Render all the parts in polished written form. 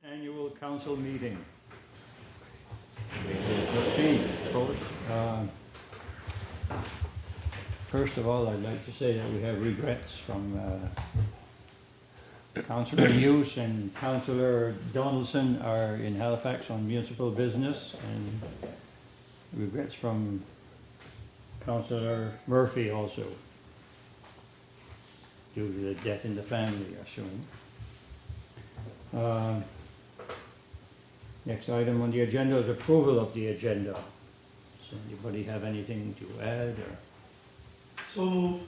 Annual council meeting. April 15th, of course. First of all, I'd like to say that we have regrets from Councillor Hughes and Councillor Donaldson are in Halifax on municipal business, and regrets from Councillor Murphy also, due to the death in the family, I assume. Next item on the agenda is approval of the agenda. Does anybody have anything to add? Or? So moved.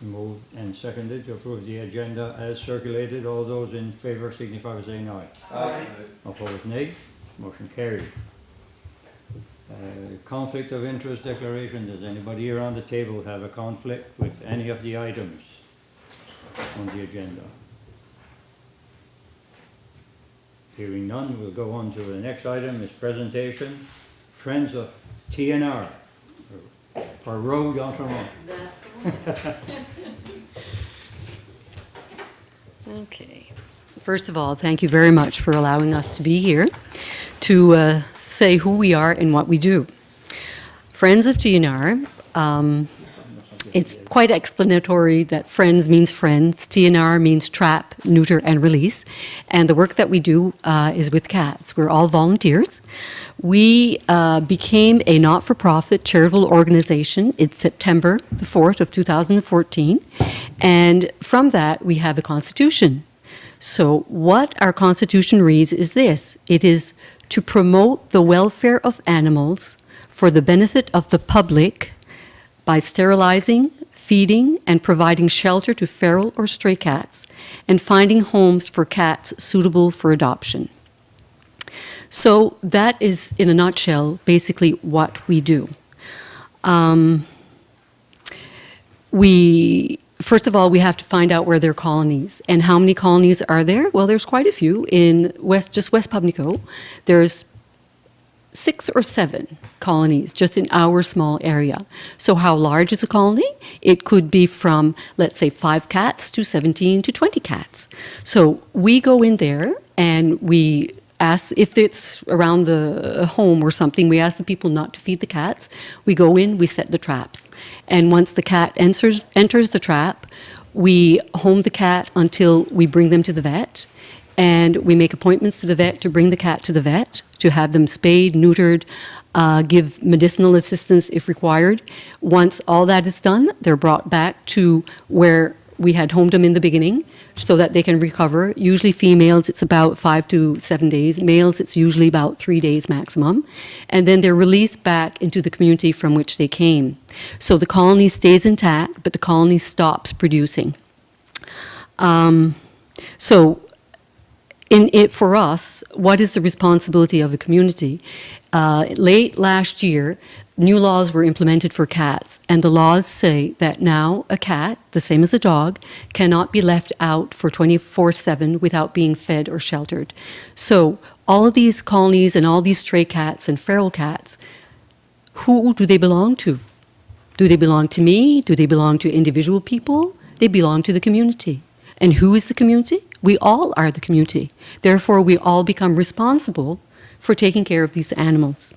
Moved and seconded to approve the agenda as circulated. All those in favour signify by saying aye. Aye. Opposed, nay. Motion carried. Conflict of interest declaration. Does anybody around the table have a conflict with any of the items on the agenda? Hearing none, we'll go on to the next item, is presentation. Friends of TNR, or Road Automobile. That's the one. Okay. First of all, thank you very much for allowing us to be here to say who we are and what we do. Friends of TNR, it's quite explanatory that friends means friends. TNR means trap, neuter, and release. And the work that we do is with cats. We're all volunteers. We became a not-for-profit charitable organization in September the 4th of 2014. And from that, we have a constitution. So what our constitution reads is this. It is to promote the welfare of animals for the benefit of the public by sterilizing, feeding, and providing shelter to feral or stray cats, and finding homes for cats suitable for adoption. So that is, in a nutshell, basically what we do. First of all, we have to find out where there are colonies. And how many colonies are there? Well, there's quite a few. In West Pubnico, there's 6 or 7 colonies just in our small area. So how large is a colony? It could be from, let's say, 5 cats to 17 to 20 cats. So we go in there and we ask, if it's around the home or something, we ask the people not to feed the cats. We go in, we set the traps. And once the cat enters the trap, we home the cat until we bring them to the vet. And we make appointments to the vet to bring the cat to the vet, to have them spayed, neutered, give medicinal assistance if required. Once all that is done, they're brought back to where we had homed them in the beginning so that they can recover. Usually females, it's about 5 to 7 days. Males, it's usually about 3 days maximum. And then they're released back into the community from which they came. So the colony stays intact, but the colony stops producing. For us, what is the responsibility of a community? Late last year, new laws were implemented for cats, and the laws say that now a cat, the same as a dog, cannot be left out for 24/7 without being fed or sheltered. So all of these colonies and all these stray cats and feral cats, who do they belong to? Do they belong to me? Do they belong to individual people? They belong to the community. And who is the community? We all are the community. Therefore, we all become responsible for taking care of these animals.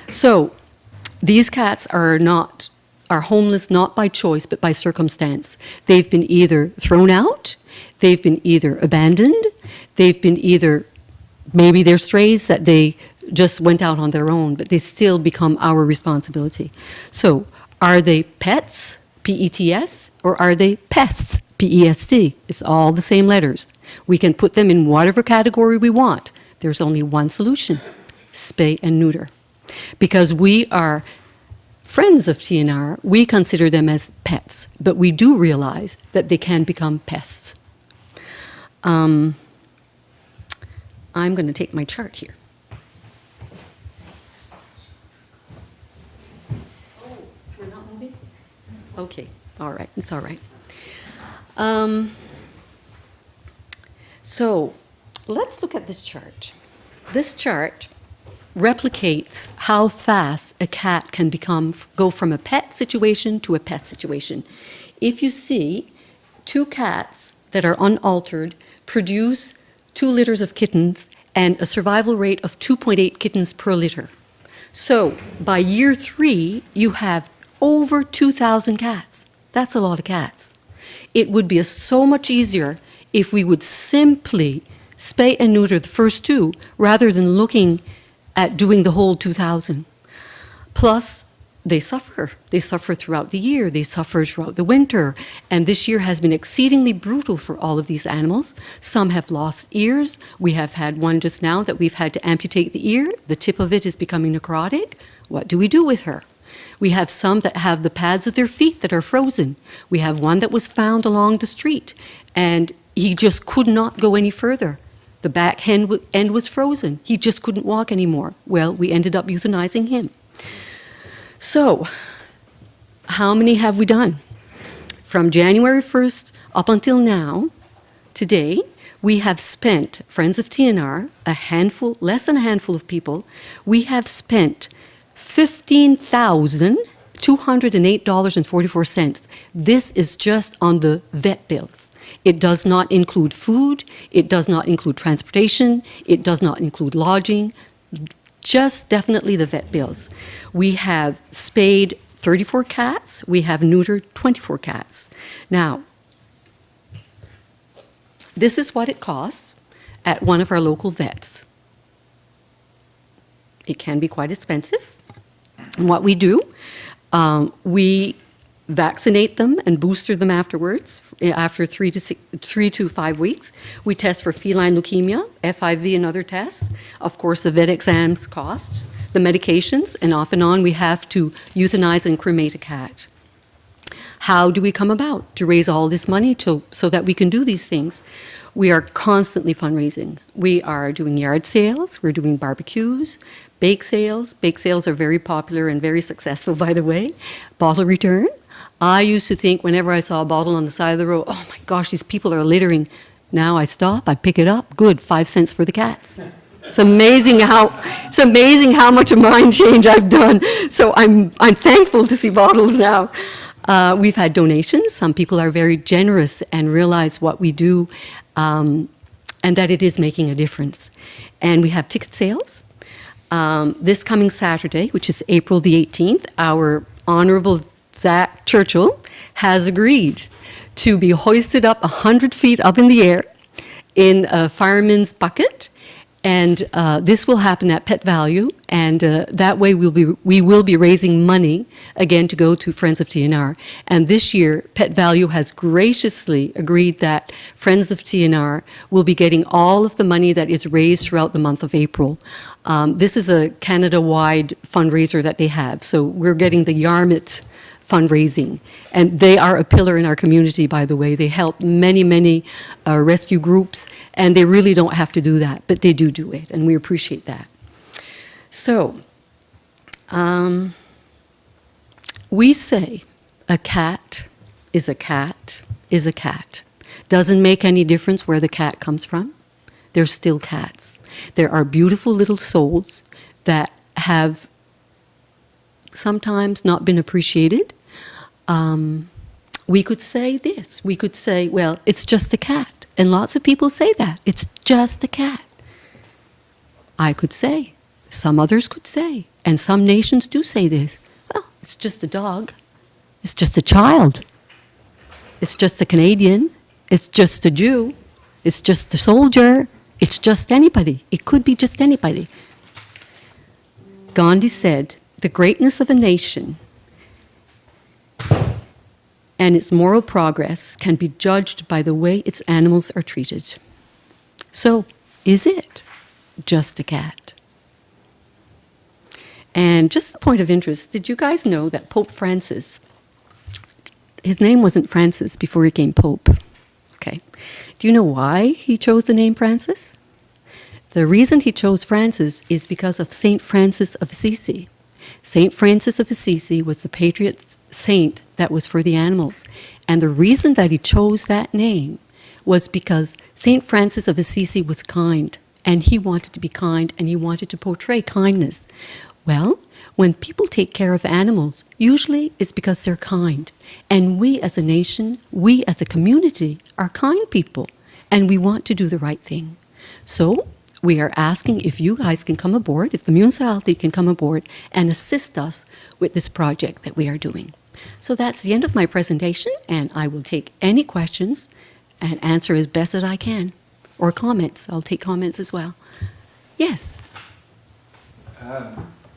So, these cats are homeless not by choice, but by circumstance. They've been either thrown out, they've been either abandoned, they've been either, maybe they're strays that they just went out on their own, but they still become our responsibility. So, are they pets, P-E-T-S, or are they pests, P-E-S-T? It's all the same letters. We can put them in whatever category we want. There's only one solution: spay and neuter. Because we are friends of TNR, we consider them as pets, but we do realize that they can become pests. I'm going to take my chart here. Oh, we're not moving? Okay, all right, it's all right. So let's look at this chart. This chart replicates how fast a cat can go from a pet situation to a pet situation. If you see 2 cats that are unaltered produce 2 litters of kittens and a survival rate of 2.8 kittens per litter. So by year 3, you have over 2,000 cats. That's a lot of cats. It would be so much easier if we would simply spay and neuter the first 2 rather than looking at doing the whole 2,000. Plus, they suffer. They suffer throughout the year. They suffer throughout the winter. And this year has been exceedingly brutal for all of these animals. Some have lost ears. We have had one just now that we've had to amputate the ear. The tip of it is becoming necrotic. What do we do with her? We have some that have the pads of their feet that are frozen. We have one that was found along the street, and he just could not go any further. The back end was frozen. He just couldn't walk anymore. Well, we ended up euthanizing him. So, how many have we done? From January 1st up until now, today, we have spent, Friends of TNR, less than a handful of people, we have spent $15,208.44. This is just on the vet bills. It does not include food, it does not include transportation, it does not include lodging, just definitely the vet bills. We have spayed 34 cats, we have neutered 24 cats. Now, this is what it costs at one of our local vets. It can be quite expensive. And what we do, we vaccinate them and booster them afterwards, after 3 to 5 weeks. We test for feline leukemia, FIV, and other tests. Of course, the vet exams cost, the medications, and off and on we have to euthanize and cremate a cat. How do we come about to raise all this money so that we can do these things? We are constantly fundraising. We are doing yard sales, we're doing barbecues, bake sales. Bake sales are very popular and very successful, by the way. Bottle return. I used to think whenever I saw a bottle on the side of the road, oh my gosh, these people are littering. Now I stop, I pick it up, good, 5 cents for the cats. It's amazing how much of mind change I've done. So I'm thankful to see bottles now. We've had donations. Some people are very generous and realize what we do and that it is making a difference. And we have ticket sales. This coming Saturday, which is April the 18th, our Honorable Zach Churchill has agreed to be hoisted up 100 feet up in the air in a fireman's bucket. And this will happen at Pet Value, and that way we will be raising money, again, to go to Friends of TNR. And this year, Pet Value has graciously agreed that Friends of TNR will be getting all of the money that is raised throughout the month of April. This is a Canada-wide fundraiser that they have, so we're getting the Yarmouth fundraising. And they are a pillar in our community, by the way. They help many rescue groups, and they really don't have to do that, but they do it, and we appreciate that. So, we say a cat is a cat is a cat. Doesn't make any difference where the cat comes from. They're still cats. There are beautiful little souls that have sometimes not been appreciated. We could say this. We could say, well, it's just a cat. And lots of people say that. It's just a cat. I could say, some others could say, and some nations do say this. Well, it's just a dog. It's just a child. It's just a Canadian. It's just a Jew. It's just a soldier. It's just anybody. It could be just anybody. Gandhi said, the greatness of a nation and its moral progress can be judged by the way its animals are treated. So, is it just a cat? And just a point of interest, did you guys know that Pope Francis, his name wasn't Francis before he became Pope? Okay. Do you know why he chose the name Francis? The reason he chose Francis is because of St. Francis of Assisi. St. Francis of Assisi was the patriot saint that was for the animals. And the reason that he chose that name was because St. Francis of Assisi was kind, and he wanted to be kind, and he wanted to portray kindness. Well, when people take care of animals, usually it's because they're kind. And we as a nation, we as a community are kind people, and we want to do the right thing. So we are asking if you guys can come aboard, if the municipality can come aboard and assist us with this project that we are doing. So that's the end of my presentation, and I will take any questions and answer as best as I can. Or comments. I'll take comments as well. Yes.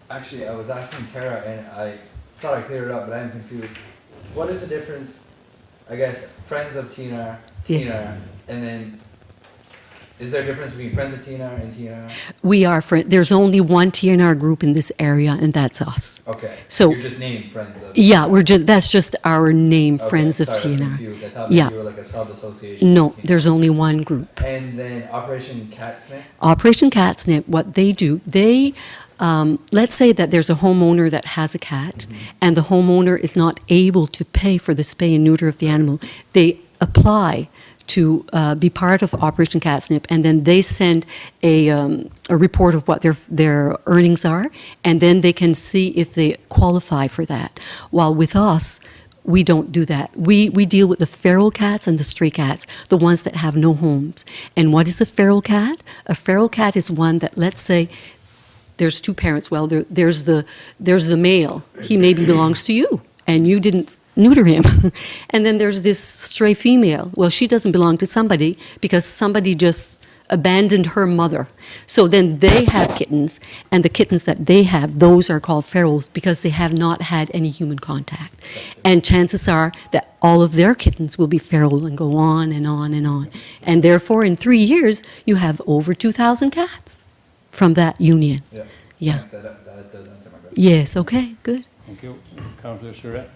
Actually, I was asking Tara, and I thought I cleared it up, but I'm confused. What is the difference, I guess, Friends of TNR, Yeah. and then, is there a difference between Friends of TNR and TNR? We are there's only one TNR group in this area, and that's us. Okay, So- you're just named Friends of. Yeah, that's just our name, Okay, Friends of sorry, I was TNR. confused. I thought Yeah. maybe you were like a sub-association. No, of TNR. there's only one group. And then Operation Catsnip? Operation Catsnip, what they do, let's say that there's a homeowner that has a cat, and the homeowner is not able to pay for the spay and neuter of the animal. They apply to be part of Operation Catsnip, and then they send a report of what their earnings are, and then they can see if they qualify for that. While with us, we don't do that. We deal with the feral cats and the stray cats, the ones that have no homes. And what is a feral cat? A feral cat is one that, let's say, there's two parents. Well, there's the male. He maybe belongs to you, and you didn't neuter him. And then there's this stray female. Well, she doesn't belong to somebody because somebody just abandoned her mother. So then they have kittens, and the kittens that they have, those are called ferals because they have not had any human contact. And chances are that all of their kittens will be feral and go on and on and on. And therefore, in 3 years, you have over 2,000 cats from that union. Yeah. Yeah. Thanks, that does answer my question. Yes, okay, good. Thank you. Councillor Surratt?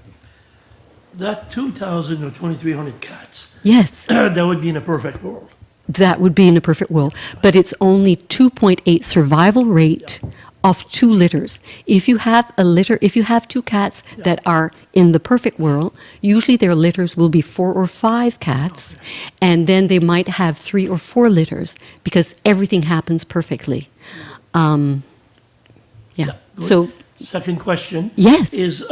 That 2,000 or 2,300 cats, Yes, that would be in a perfect world. that would be in a perfect world. But it's only 2.8 survival rate of 2 litters. If you have if you have 2 cats that are in the perfect world, usually their litters will be 4 or 5 cats, and then they might have 3 or 4 litters because everything happens perfectly. Yeah. So Second question. Yes. Is,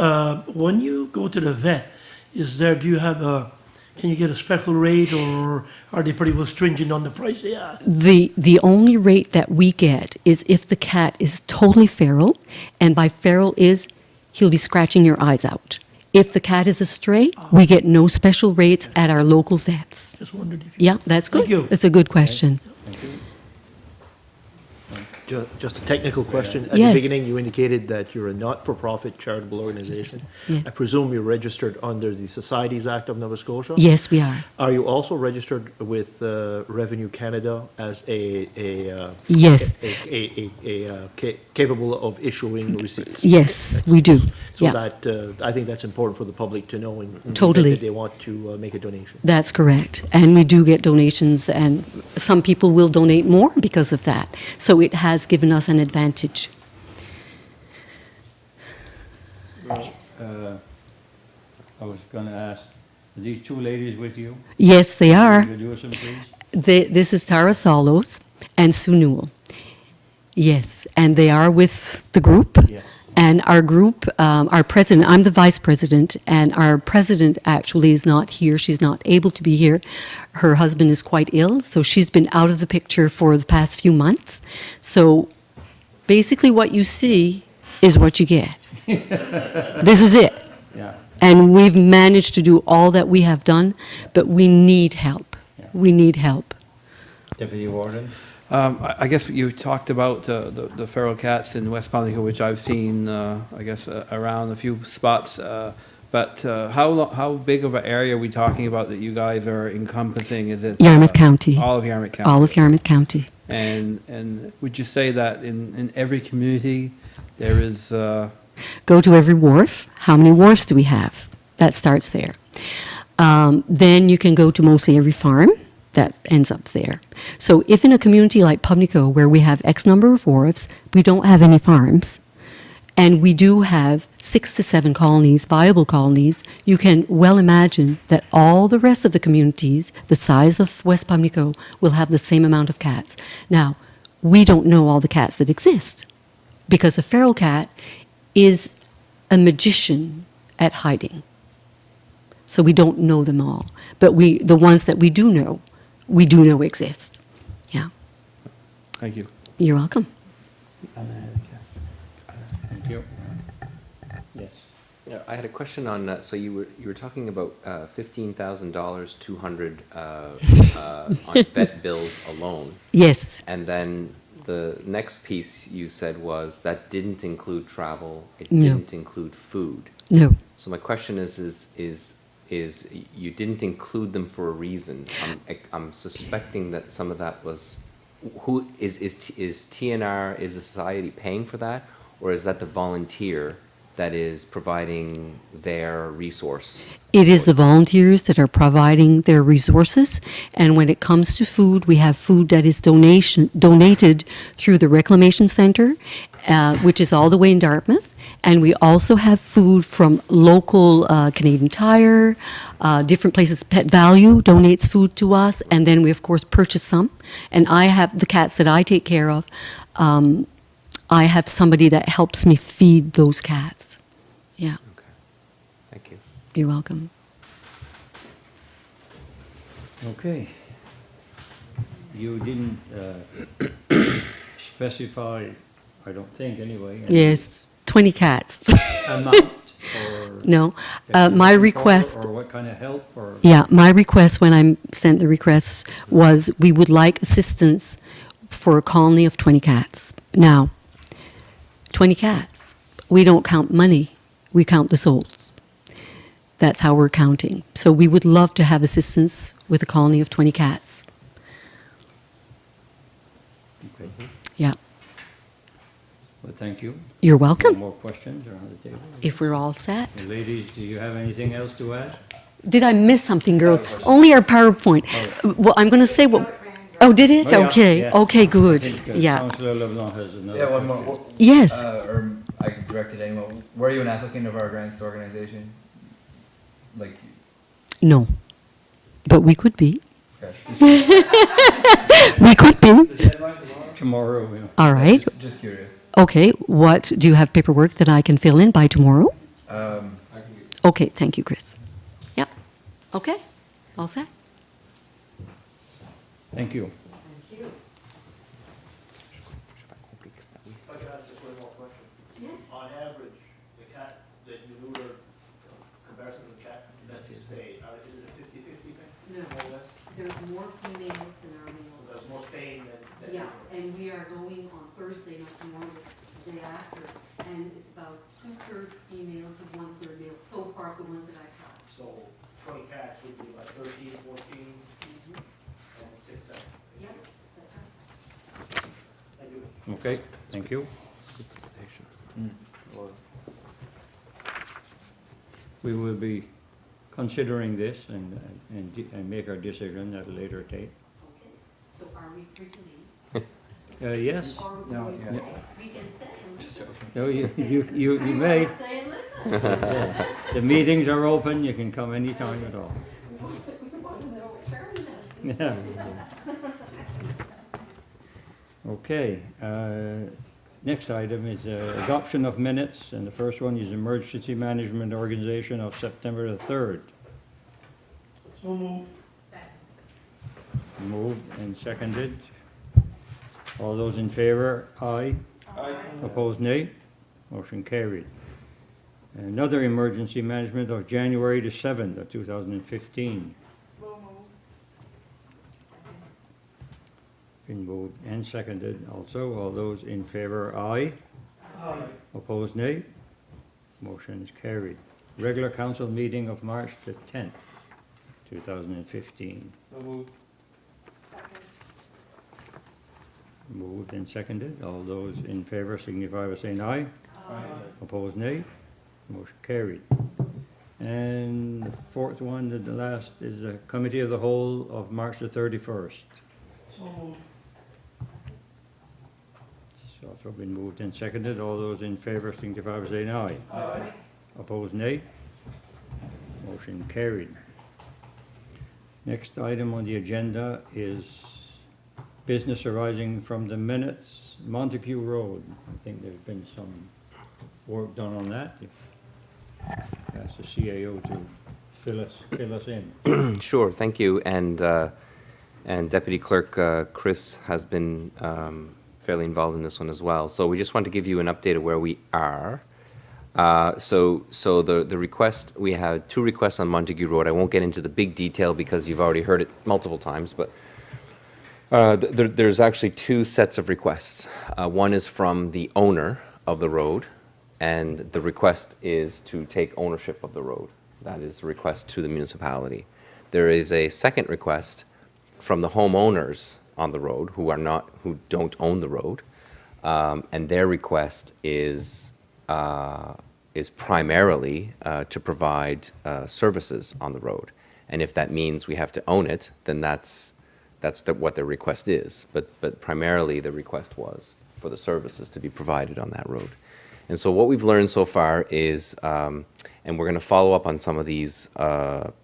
when you go to the vet, do you have can you get a special rate, or are they pretty well stringent on the price they ask? the only rate that we get is if the cat is totally feral, and by feral is he'll be scratching your eyes out. If the cat is a stray, we get no special rates at our local vets. Just wondered if you... Yeah, that's good. Thank you. It's a good question. Thank you. Just a technical question. At Yes. the beginning, you indicated that you're a not-for-profit charitable organization. Yeah. I presume you're registered under the Societies Act of Nova Scotia? Yes, we are. Are you also registered with Revenue Canada as Yes. capable of issuing receipts? Yes, we do. So Yeah, that, I think that's important for the public to know in the event Totally. that they want to make a donation. that's correct. And we do get donations, and some people will donate more because of that. So it has given us an advantage. I was going to ask, are these 2 ladies with you? Yes, they are. Introduce them, please. This is Tara Salos and Sue Newell. Yes, and they are with the group. Yes. And our group, our president, I'm the vice president, and our president actually is not here. She's not able to be here. Her husband is quite ill, so she's been out of the picture for the past few months. So basically what you see is what you get. This is it. Yeah. And we've managed to do all that we have done, but we need help. We need help. Deputy Warden? I guess you talked about the feral cats in West Pamlico, which I've seen, I guess, around a few spots. But how big of an area are we talking about that you guys are encompassing? Is it Yarmouth County. All of Yarmouth County. All of Yarmouth County. And would you say that in every community there is? Go to every wharf. How many wharfs do we have? That starts there. Then you can go to mostly every farm. That ends up there. So if in a community like Pamlico, where we have X number of wharfs, we don't have any farms, and we do have 6 to 7 colonies, viable colonies, you can well imagine that all the rest of the communities, the size of West Pamlico, will have the same amount of cats. Now, we don't know all the cats that exist. because a feral cat is a magician at hiding. So we don't know them all, but the ones that we do know exist. Yeah, Thank you. you're welcome. Thank you. Yes. Yeah, I had a question on, so you were talking about $15,000, 200 on vet bills alone. Yes, And then the next piece you said was that didn't include travel, it No. didn't include food. no, So my question is you didn't include them for a reason. I'm suspecting that some of that was, who, is TNR, is the society paying for that? Or is that the volunteer that is providing their resource? it is the volunteers that are providing their resources, and when it comes to food, we have food that is donated through the Reclamation Center, which is all the way in Dartmouth, and we also have food from local Canadian Tire, different places. Pet Value donates food to us, and then we of course purchase some. And I have the cats that I take care of. I have somebody that helps me feed those cats. Yeah, Okay, thank you. you're welcome. Okay. You didn't specify, I don't think anyway. any Yes, 20 cats. Amount or. No, that you're my looking for, request. Or what kind of help or. Yeah, my request when I sent the requests was we would like assistance for a colony of 20 cats. Now, 20 cats, we don't count money, we count the souls. That's how we're counting. So we would love to have assistance with a colony of 20 cats. Okay. Yeah, Well, thank you. you're No welcome. more questions around the table? If we're all set. Ladies, do you have anything else to add? Did I miss something, girls? Only our PowerPoint. Well, I'm going to say what. Oh, did it? Oh, yeah, Okay, yeah. okay, good. I think, Yeah. Councillor LeBlanc has another. Yeah, one question. more. Yes. Or I can direct it anyone. Were you an applicant of our grants organization? Like, No, but we could be. okay. We could be. Tomorrow, yeah. All right. Just curious. Okay, what, do you have paperwork that I can fill in by tomorrow? Um, Okay, thank you, Chris. Yep. Okay, all set. Thank you. On average, the cat that you neuter, comparison to the cat that you spay, is it a 50-50 thing? No, More or less? there's more females than our males. There's more spaying than. Yeah, and we are going on Thursday, not tomorrow, the day after, and it's about 2/3 female to 1/3 male, so far the ones that I've had. So 20 cats would be about 13, 14, and 6, 7. Yep, that's right. Thank you. Okay, thank you. We will be considering this and make our decision at a later date. Okay, so are we free to leave? Yes? Or No, we yeah. stay? We can stay and listen. No, you may. Stay and listen. The meetings are open, you can come anytime at all. We want to know what Sharon has. Yeah. Okay, next item is adoption of minutes, and the first one is Emergency Management Organization of September the 3rd. So moved. Moved and seconded. All those in favor, aye. Aye. Opposed, nay. Motion carried. Another emergency management of January the 7th of 2015. Been moved and seconded also. All those in favor, aye. Aye. Opposed, nay. Motion is carried. Regular council meeting of March the 10th, 2015. So moved. Moved and seconded. All those in favor signify by saying aye. Aye. Opposed, nay. Motion carried. And the fourth one, the last, is the Committee of the Whole of March the 31st. So moved. It's also been moved and seconded. All those in favor signify by saying aye. Aye. Opposed, nay. Motion carried. Next item on the agenda is business arising from the minutes, Montague Road. I think there's been some work done on that. If ask the CAO to fill us in. Sure, thank you. And Deputy Clerk Chris has been fairly involved in this one as well. So we just want to give you an update of where we are. So the request, we had 2 requests on Montague Road. I won't get into the big detail because you've already heard it multiple times, but there's actually 2 sets of requests. One is from the owner of the road, and the request is to take ownership of the road. That is a request to the municipality. There is a second request from the homeowners on the road who don't own the road, and their request is primarily to provide services on the road. And if that means we have to own it, then that's what their request is. But primarily the request was for the services to be provided on that road. And so what we've learned so far is, and we're going to follow up on some of these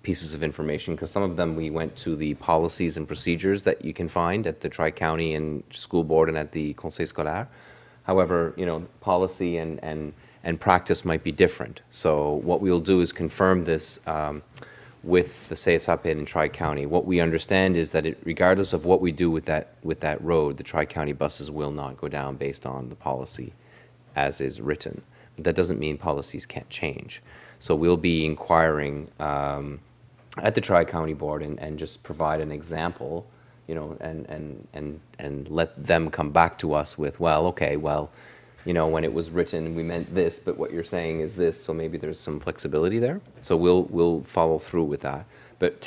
pieces of information, because some of them we went to the policies and procedures that you can find at the Tri-County and School Board and at the Conseil Scolaire. However, policy and practice might be different. So what we'll do is confirm this with the CSAP and Tri-County. What we understand is that regardless of what we do with that road, the Tri-County buses will not go down based on the policy as is written. But that doesn't mean policies can't change. So we'll be inquiring at the Tri-County Board and just provide an example, and let them come back to us with, when it was written, we meant this, but what you're saying is this, so maybe there's some flexibility there. So we'll follow through with that. But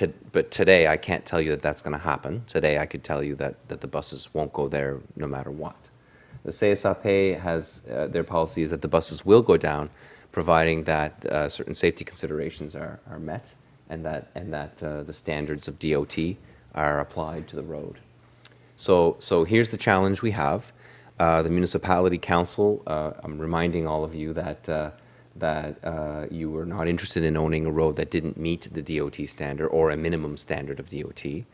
today, I can't tell you that that's going to happen. Today, I could tell you that the buses won't go there no matter what. The CSAP has their policy is that the buses will go down, providing that certain safety considerations are met, and that the standards of DOT are applied to the road. So here's the challenge we have. The Municipality Council, I'm reminding all of you that you were not interested in owning a road that didn't meet the DOT standard or a minimum standard of DOT,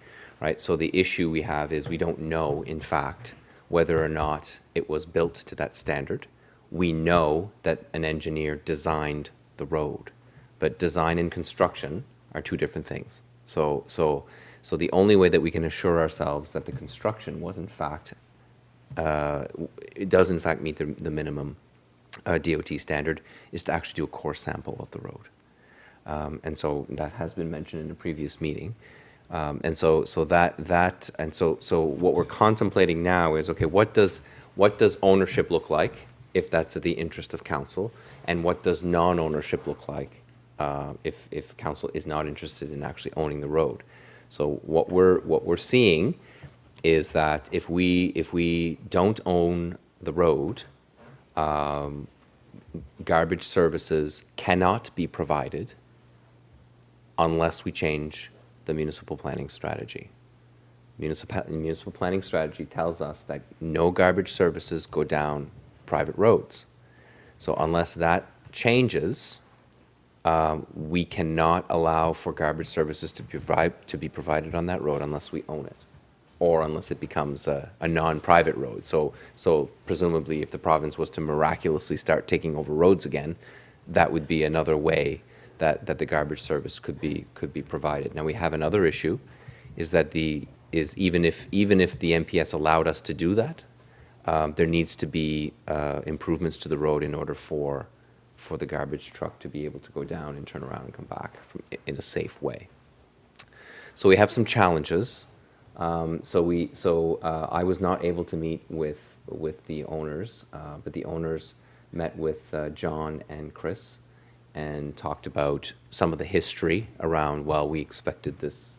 right? So the issue we have is we don't know, in fact, whether or not it was built to that standard. We know that an engineer designed the road, but design and construction are 2 different things. So the only way that we can assure ourselves that the construction was in fact it does in fact meet the minimum DOT standard is to actually do a core sample of the road. And so that has been mentioned in a previous meeting. And so what we're contemplating now is, okay, what does ownership look like if that's the interest of council, and what does non-ownership look like if council is not interested in actually owning the road? So what we're seeing is that if we don't own the road, garbage services cannot be provided unless we change the municipal planning strategy. Municipal planning strategy tells us that no garbage services go down private roads. So unless that changes, we cannot allow for garbage services to be provided on that road unless we own it, or unless it becomes a non-private road. So presumably, if the province was to miraculously start taking over roads again, that would be another way that the garbage service could be provided. Now we have another issue, is that even if the MPS allowed us to do that, there needs to be improvements to the road in order for the garbage truck to be able to go down and turn around and come back in a safe way. So we have some challenges. I was not able to meet with the owners, but the owners met with John and Chris and talked about some of the history around, we expected this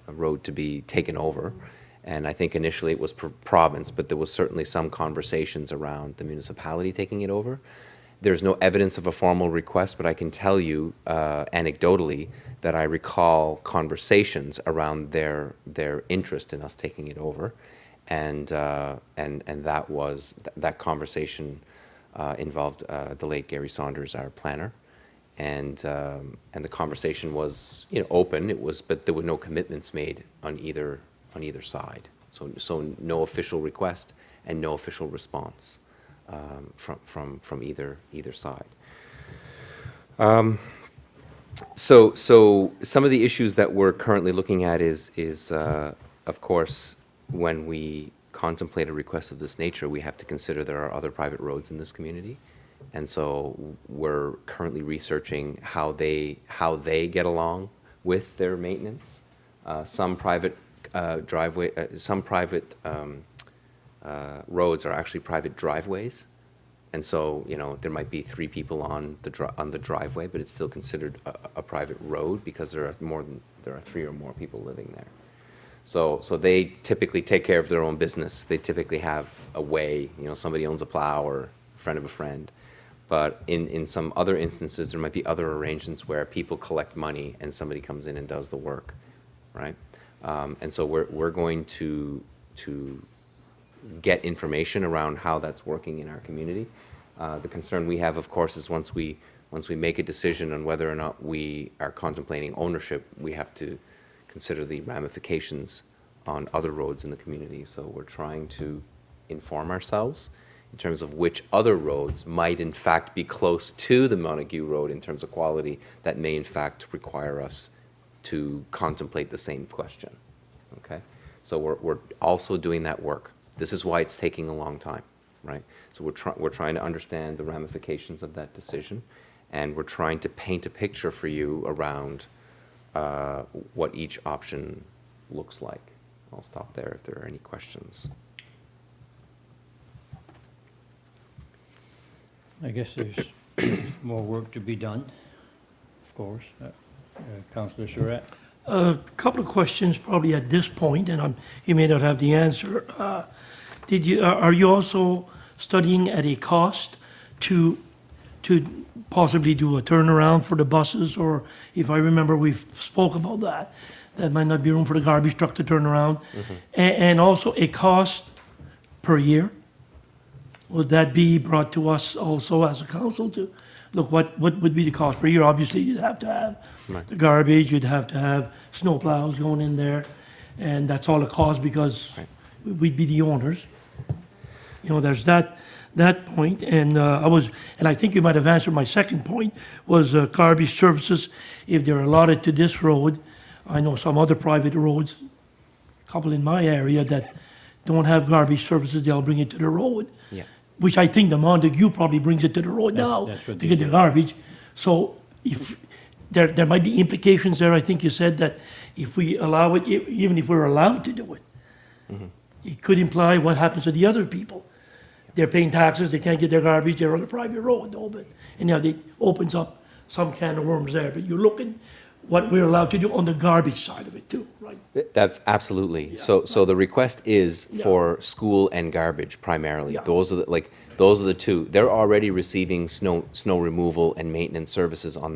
road to be taken over. And I think initially it was province, but there was certainly some conversations around the municipality taking it over. There's no evidence of a formal request, but I can tell you anecdotally that I recall conversations around their interest in us taking it over, and that conversation involved the late Gary Saunders, our planner, and the conversation was open. But there were no commitments made on either side. So no official request and no official response from either side. So some of the issues that we're currently looking at is of course, when we contemplate a request of this nature, we have to consider there are other private roads in this community. And so we're currently researching how they get along with their maintenance. Some private roads are actually private driveways. And so, there might be 3 people on the driveway, but it's still considered a private road because there are 3 or more people living there. So they typically take care of their own business. They typically have a way, somebody owns a plow or a friend of a friend. But in some other instances, there might be other arrangements where people collect money and somebody comes in and does the work, right? And so we're going to get information around how that's working in our community. The concern we have, of course, is once we make a decision on whether or not we are contemplating ownership, we have to consider the ramifications on other roads in the community. So we're trying to inform ourselves in terms of which other roads might in fact be close to the Montague Road in terms of quality that may in fact require us to contemplate the same question, okay? So we're also doing that work. This is why it's taking a long time, right? So we're trying to understand the ramifications of that decision, and we're trying to paint a picture for you around what each option looks like. I'll stop there if there are any questions. I guess there's more work to be done, of course. Councillor Surratt? A couple of questions probably at this point, and you may not have the answer. Are you also studying at a cost to possibly do a turnaround for the buses? Or if I remember, we spoke about that. That might not be room for the garbage truck to turn around. And also a cost per year. Would that be brought to us also as a council to look what would be the cost per year? Obviously, you'd have to have Right. the garbage, you'd have to have snow plows going in there, and that's all it costs because Right. we'd be the owners. There's that point, and I think you might have answered my second point, was garbage services, if they're allotted to this road. I know some other private roads, a couple in my area, that don't have garbage services, they'll bring it to the road. Yeah. Which I think the Montague probably brings it to the road now That's what to they get the do. garbage. So if, there might be implications there. I think you said that if we allow it, even if we're allowed to do it, it could imply what happens to the other people. They're paying taxes, they can't get their garbage, they're on a private road, and now it opens up some can of worms there. But you're looking what we're allowed to do on the garbage side of it too, right? That's absolutely. So the request is Yeah. for school and garbage primarily. Yeah. Those are the two. They're already receiving snow removal and maintenance services on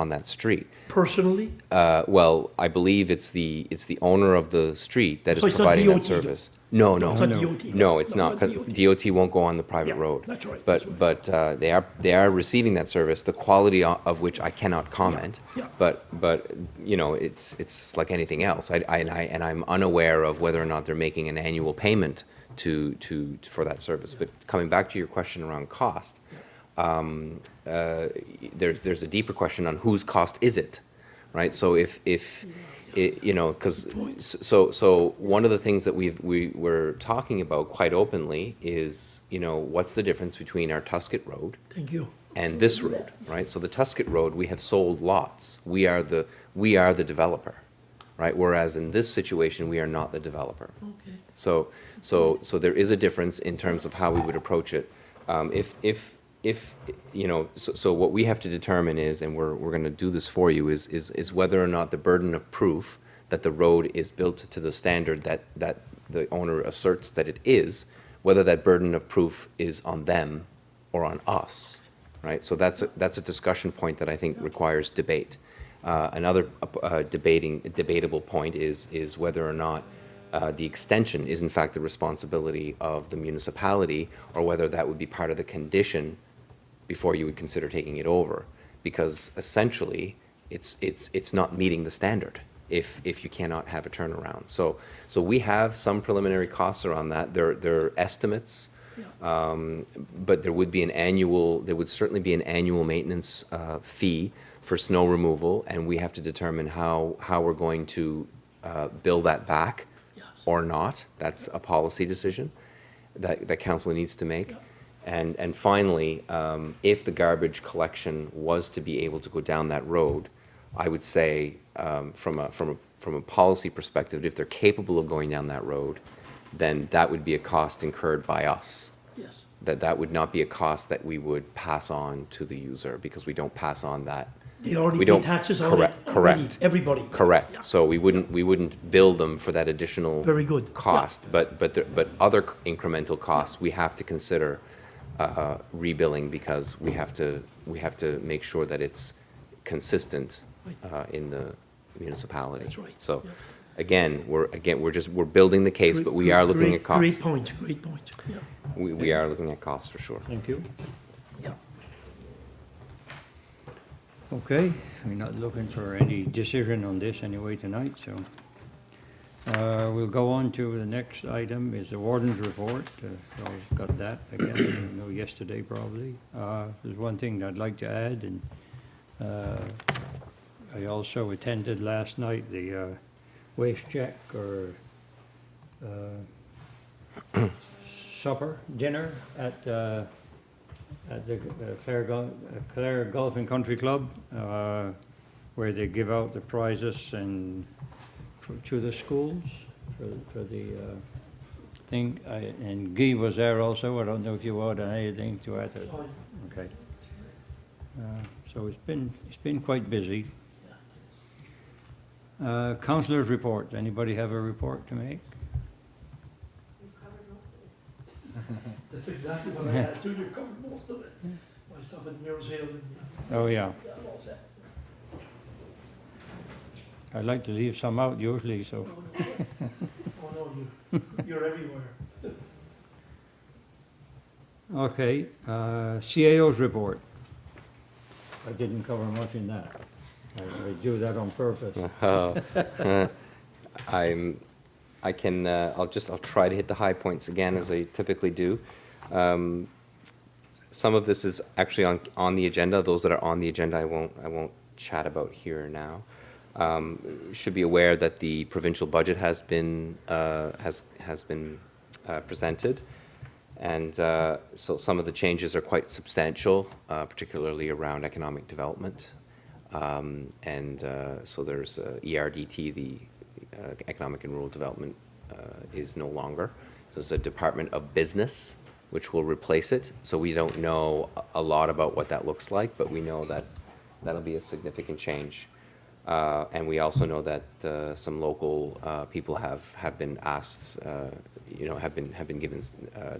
that street. Personally, Well, I believe it's the owner of the street that is So it's not providing that DOT, though? service. No, it's not DOT. no, it's not, because DOT. DOT won't go on the private Yeah, road. that's right, But they are receiving that service, the quality of which I cannot comment. yeah. But it's like anything else. I'm unaware of whether or not they're making an annual payment for that service. But coming back to your question around cost, there's a deeper question on whose cost is it, right? So if because so one of the things that we were talking about quite openly is what's the difference between our Tuscott Road thank you. and this road, right? So the Tuscott Road, we have sold lots. We are the developer, right? Whereas in this situation, we are not the developer. Okay. So there is a difference in terms of how we would approach it. So what we have to determine is, and we're going to do this for you, is whether or not the burden of proof that the road is built to the standard that the owner asserts that it is, whether that burden of proof is on them or on us, right? So that's a discussion point that I think requires debate. Another debatable point is whether or not the extension is in fact the responsibility of the municipality, or whether that would be part of the condition before you would consider taking it over, because essentially it's not meeting the standard, if you cannot have a turnaround. So we have some preliminary costs around that. They're estimates. But there would certainly be an annual maintenance fee for snow removal, and we have to determine how we're going to bill that back or not. That's a policy decision that council needs to make. And finally, if the garbage collection was to be able to go down that road, I would say from a policy perspective, if they're capable of going down that road, then that would be a cost incurred by us. Yes. That would not be a cost that we would pass on to the user, because we don't pass on that. They already We pay don't- taxes on it. correct. already, Everybody. Correct. So we wouldn't bill them for that additional Very good. Yeah. cost. But other incremental costs, we have to consider rebilling, because we have to make sure that it's consistent in the municipality. That's right. So Yeah. again, we're building the case, but we are looking at costs. Great point, yeah, We are looking at costs for sure. Thank you. yeah. Okay, we're not looking for any decision on this anyway tonight, so. We'll go on to the next item, is the Warden's report. You all got that, I guess, you know, yesterday probably. There's one thing I'd like to add, and I also attended last night the waste check or dinner at the Clare Golf and Country Club, where they give out the prizes and to the schools for the thing. And Guy was there also. I don't know if you want anything to add. Okay. So it's been quite busy. Councillor's report. Anybody have a report to make? That's exactly what I had too, you covered most of it. My stuff at Mirrors Hill and. Oh, yeah. I'm all set. I like to leave some out usually, so. Oh, no, you're everywhere. Okay, CAO's report. I didn't cover much in that. I do that on purpose. I'll try to hit the high points again, as I typically do. Some of this is actually on the agenda. Those that are on the agenda, I won't chat about here now. Should be aware that the provincial budget has been presented, and so some of the changes are quite substantial, particularly around economic development. So there's ERDT, the Economic and Rural Development, is no longer. So it's a Department of Business, which will replace it. So we don't know a lot about what that looks like, but we know that that'll be a significant change. And we also know that some local people have been asked, have been given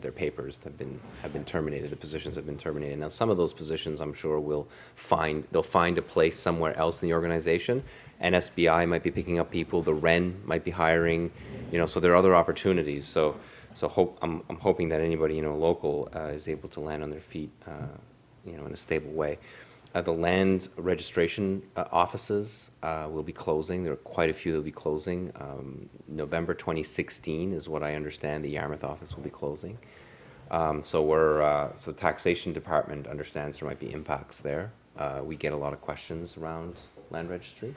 their papers, have been terminated. The positions have been terminated. Now, some of those positions, I'm sure, they'll find a place somewhere else in the organization. NSBI might be picking up people. The REN might be hiring. So there are other opportunities. So I'm hoping that anybody local is able to land on their feet, in a stable way. The land registration offices will be closing. There are quite a few that will be closing. November 2016 is what I understand. The Yarmouth office will be closing. So the taxation department understands there might be impacts there. We get a lot of questions around land registry,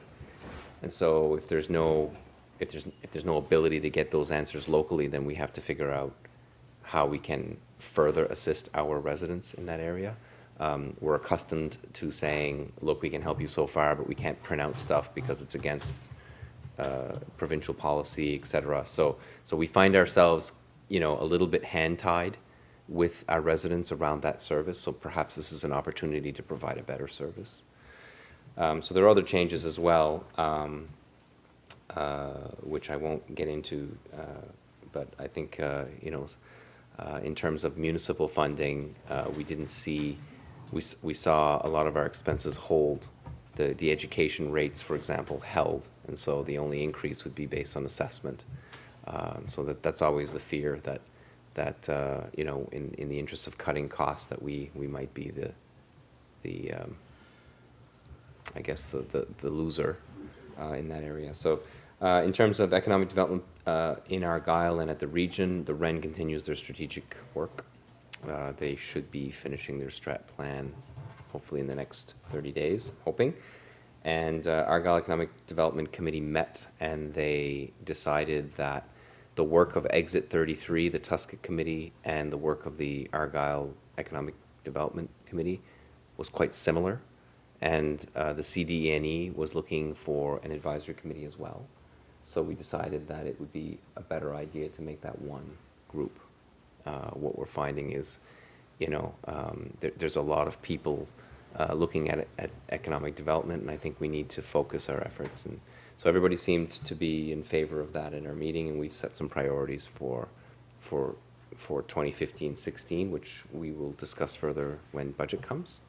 and so if there's no ability to get those answers locally, then we have to figure out how we can further assist our residents in that area. We're accustomed to saying, look, we can help you so far, but we can't print out stuff because it's against provincial policy, et cetera. So we find ourselves, a little bit hand-tied with our residents around that service. So perhaps this is an opportunity to provide a better service. So there are other changes as well, which I won't get into, but I think, in terms of municipal funding, we saw a lot of our expenses hold. The education rates, for example, held, and so the only increase would be based on assessment. So that's always the fear that in the interest of cutting costs, that we might be the loser in that area. So in terms of economic development in Argyll and at the region, the REN continues their strategic work. They should be finishing their strat plan hopefully in the next 30 days, hoping. And Argyll Economic Development Committee met and they decided that the work of Exit 33, the Tuscan Committee, and the work of the Argyll Economic Development Committee was quite similar. And the CDNE was looking for an advisory committee as well. So we decided that it would be a better idea to make that one group. What we're finding is, you know, there's a lot of people looking at economic development, and I think we need to focus our efforts. And so everybody seemed to be in favor of that in our meeting, and we've set some priorities for 2015-16, which we will discuss further when budget comes.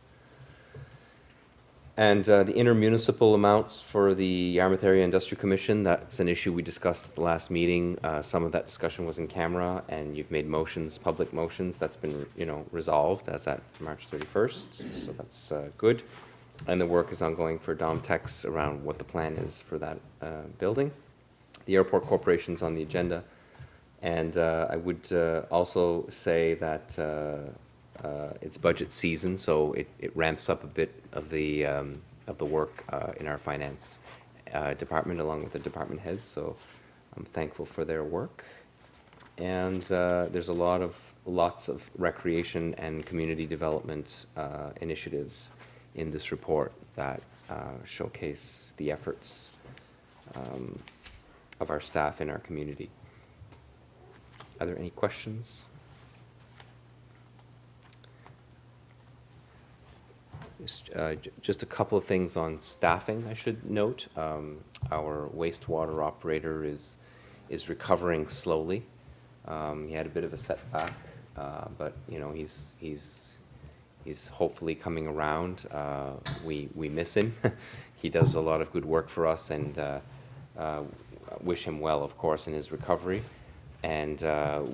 And the intermunicipal amounts for the Yarmouth Area Industrial Commission, that's an issue we discussed at the last meeting. Some of that discussion was in camera, and you've made motions, public motions. That's been, you know, resolved as at March 31st, so that's good. And the work is ongoing for Domtex around what the plan is for that building. The Airport Corporation's on the agenda. And I would also say that it's budget season, so it ramps up a bit of the work in our finance department along with the department heads. So I'm thankful for their work. And there's lots of recreation and community development initiatives in this report that showcase the efforts of our staff in our community. Are there any questions? Just a couple of things on staffing, I should note. Our wastewater operator is recovering slowly. He had a bit of a setback, but you know he's hopefully coming around. We miss him. He does a lot of good work for us, and wish him well, of course, in his recovery. And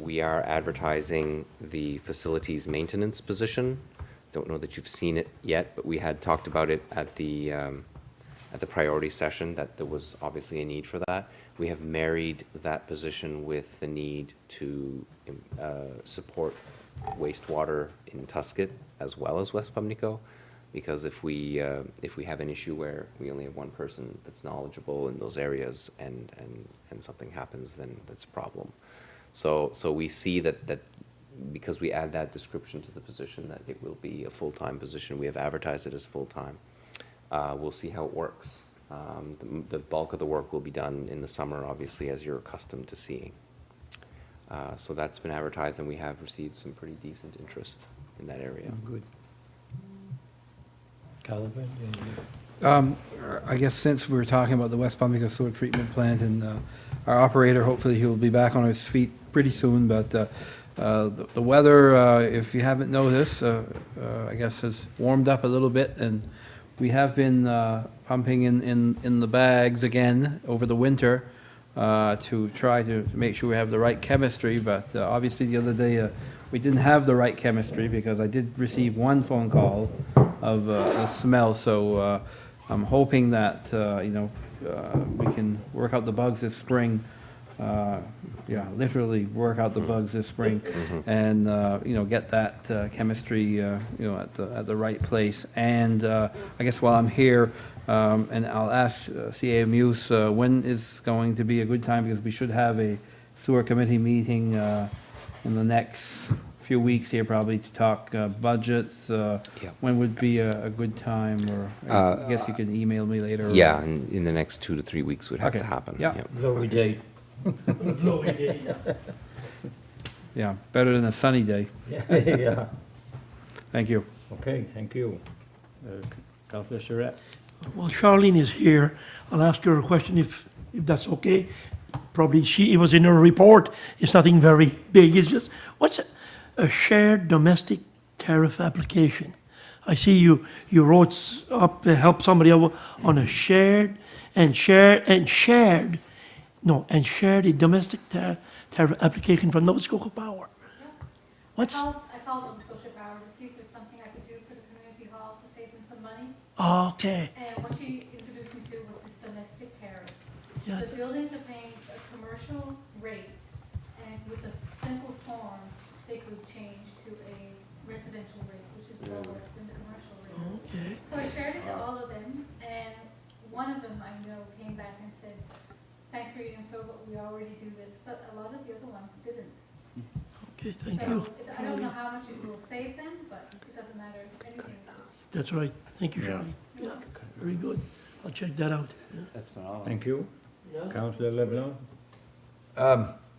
we are advertising the facilities maintenance position. Don't know that you've seen it yet, but we had talked about it at the priority session, that there was obviously a need for that. We have married that position with the need to support wastewater in Tuscan as well as West Pumlico, because if we have an issue where we only have one person that's knowledgeable in those areas and something happens, then that's a problem. So we see that because we add that description to the position, that it will be a full-time position. We have advertised it as full-time. We'll see how it works. The bulk of the work will be done in the summer, obviously, as you're accustomed to seeing. So that's been advertised, and we have received some pretty decent interest in that area. Good. Calvin? I guess since we were talking about the West Pumlico sewer treatment plant and our operator, hopefully he'll be back on his feet pretty soon, but the weather, if you haven't noticed, I guess has warmed up a little bit, and we have been pumping in the bags again over the winter to try to make sure we have the right chemistry, but obviously the other day we didn't have the right chemistry because I did receive one phone call of a smell, so I'm hoping that we can work out the bugs this spring. Literally work out the bugs this spring, and get that chemistry at the right place. And I guess while I'm here, and I'll ask CA Muse when is going to be a good time, because we should have a sewer committee meeting in the next few weeks here, probably, to talk budgets. When would be a good time, or I guess you can email me later. Yeah, in the next 2 to 3 weeks would have to Okay. happen. Yeah. Yep. Glory day. Yeah, better than a sunny day. Yeah. Thank you. Okay, thank you. Councillor Surratt? Well, Charlene is here. I'll ask her a question if that's okay. Probably it was in her report. It's nothing very big. It's just, what's a shared domestic tariff application? I see you wrote up to help somebody out on a shared a domestic tariff application for Nova Scotia Power. What's, I called Nova Scotia Power to see if there's something I could do for the community hall to save them some money. okay, And what she introduced me to was this domestic tariff. Yeah. The buildings are paying a commercial rate, and with a simple form, they could change to a residential rate, which is lower than the commercial rate. Okay, So I shared it to all of them, and one of them I know came back and said, thanks for your info, but we already do this, but a lot of the other ones didn't. okay, thank So you. I don't know how much it will save them, but it doesn't matter, anything's good. That's right. Thank you, Yeah. Charlie. Yeah, very good. I'll check that out. Yeah. That's phenomenal. Thank you. Councillor LeBlanc?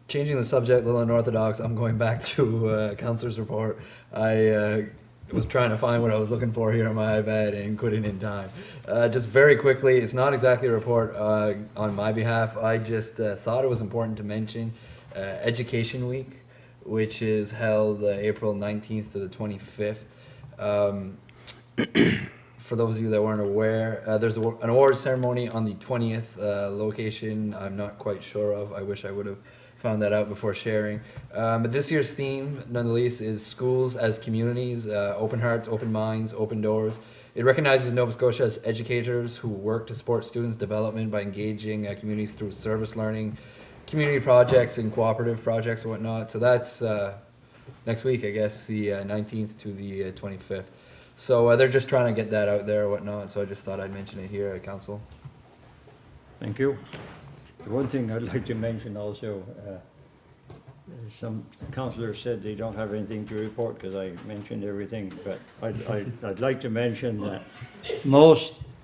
Changing the subject, a little unorthodox, I'm going back to Councillor's report. I was trying to find what I was looking for here on my iPad and couldn't in time. Just very quickly, it's not exactly a report on my behalf. I just thought it was important to mention Education Week, which is held April 19th to the 25th. For those of you that weren't aware, there's an awards ceremony on the 20th location I'm not quite sure of. I wish I would have found that out before sharing. But this year's theme, none the least, is schools as communities, open hearts, open minds, open doors. It recognizes Nova Scotia as educators who work to support students' development by engaging communities through service learning, community projects and cooperative projects and whatnot. So that's next week, I guess, the 19th to the 25th. So they're just trying to get that out there and whatnot, so I just thought I'd mention it here at council. Thank you. The one thing I'd like to mention also, some councillors said they don't have anything to report because I mentioned everything, but I'd like to mention that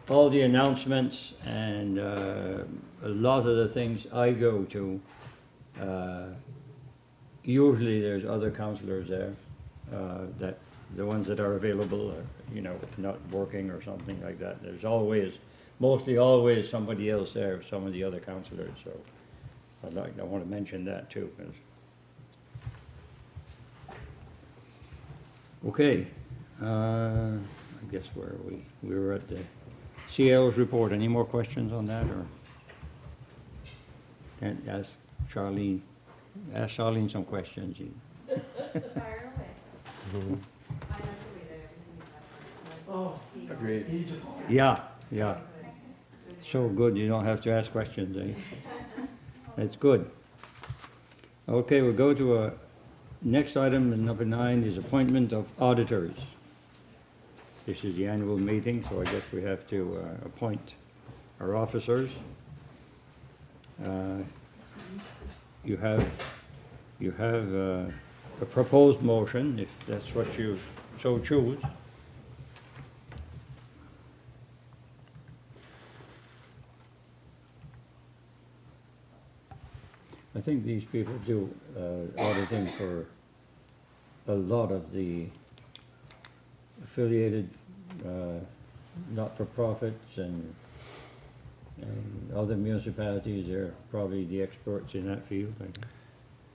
all the announcements and a lot of the things I go to, usually there's other councillors there, that the ones that are available are, not working or something like that. There's mostly always somebody else there, some of the other councillors, so I want to mention that too. Okay, I guess where are we? We were at the CAO's report. Any more questions on that, or? Can't ask Charlene some questions. Fire away. Oh, Agreed. Yeah. So good, you don't have to ask questions, eh? That's good. Okay, we'll go to next item, number 9, is appointment of auditors. This is the annual meeting, so I guess we have to appoint our officers. You have a proposed motion, if that's what you so choose. I think these people do auditing for a lot of the affiliated not-for-profits and other municipalities. They're probably the experts in that field. I think.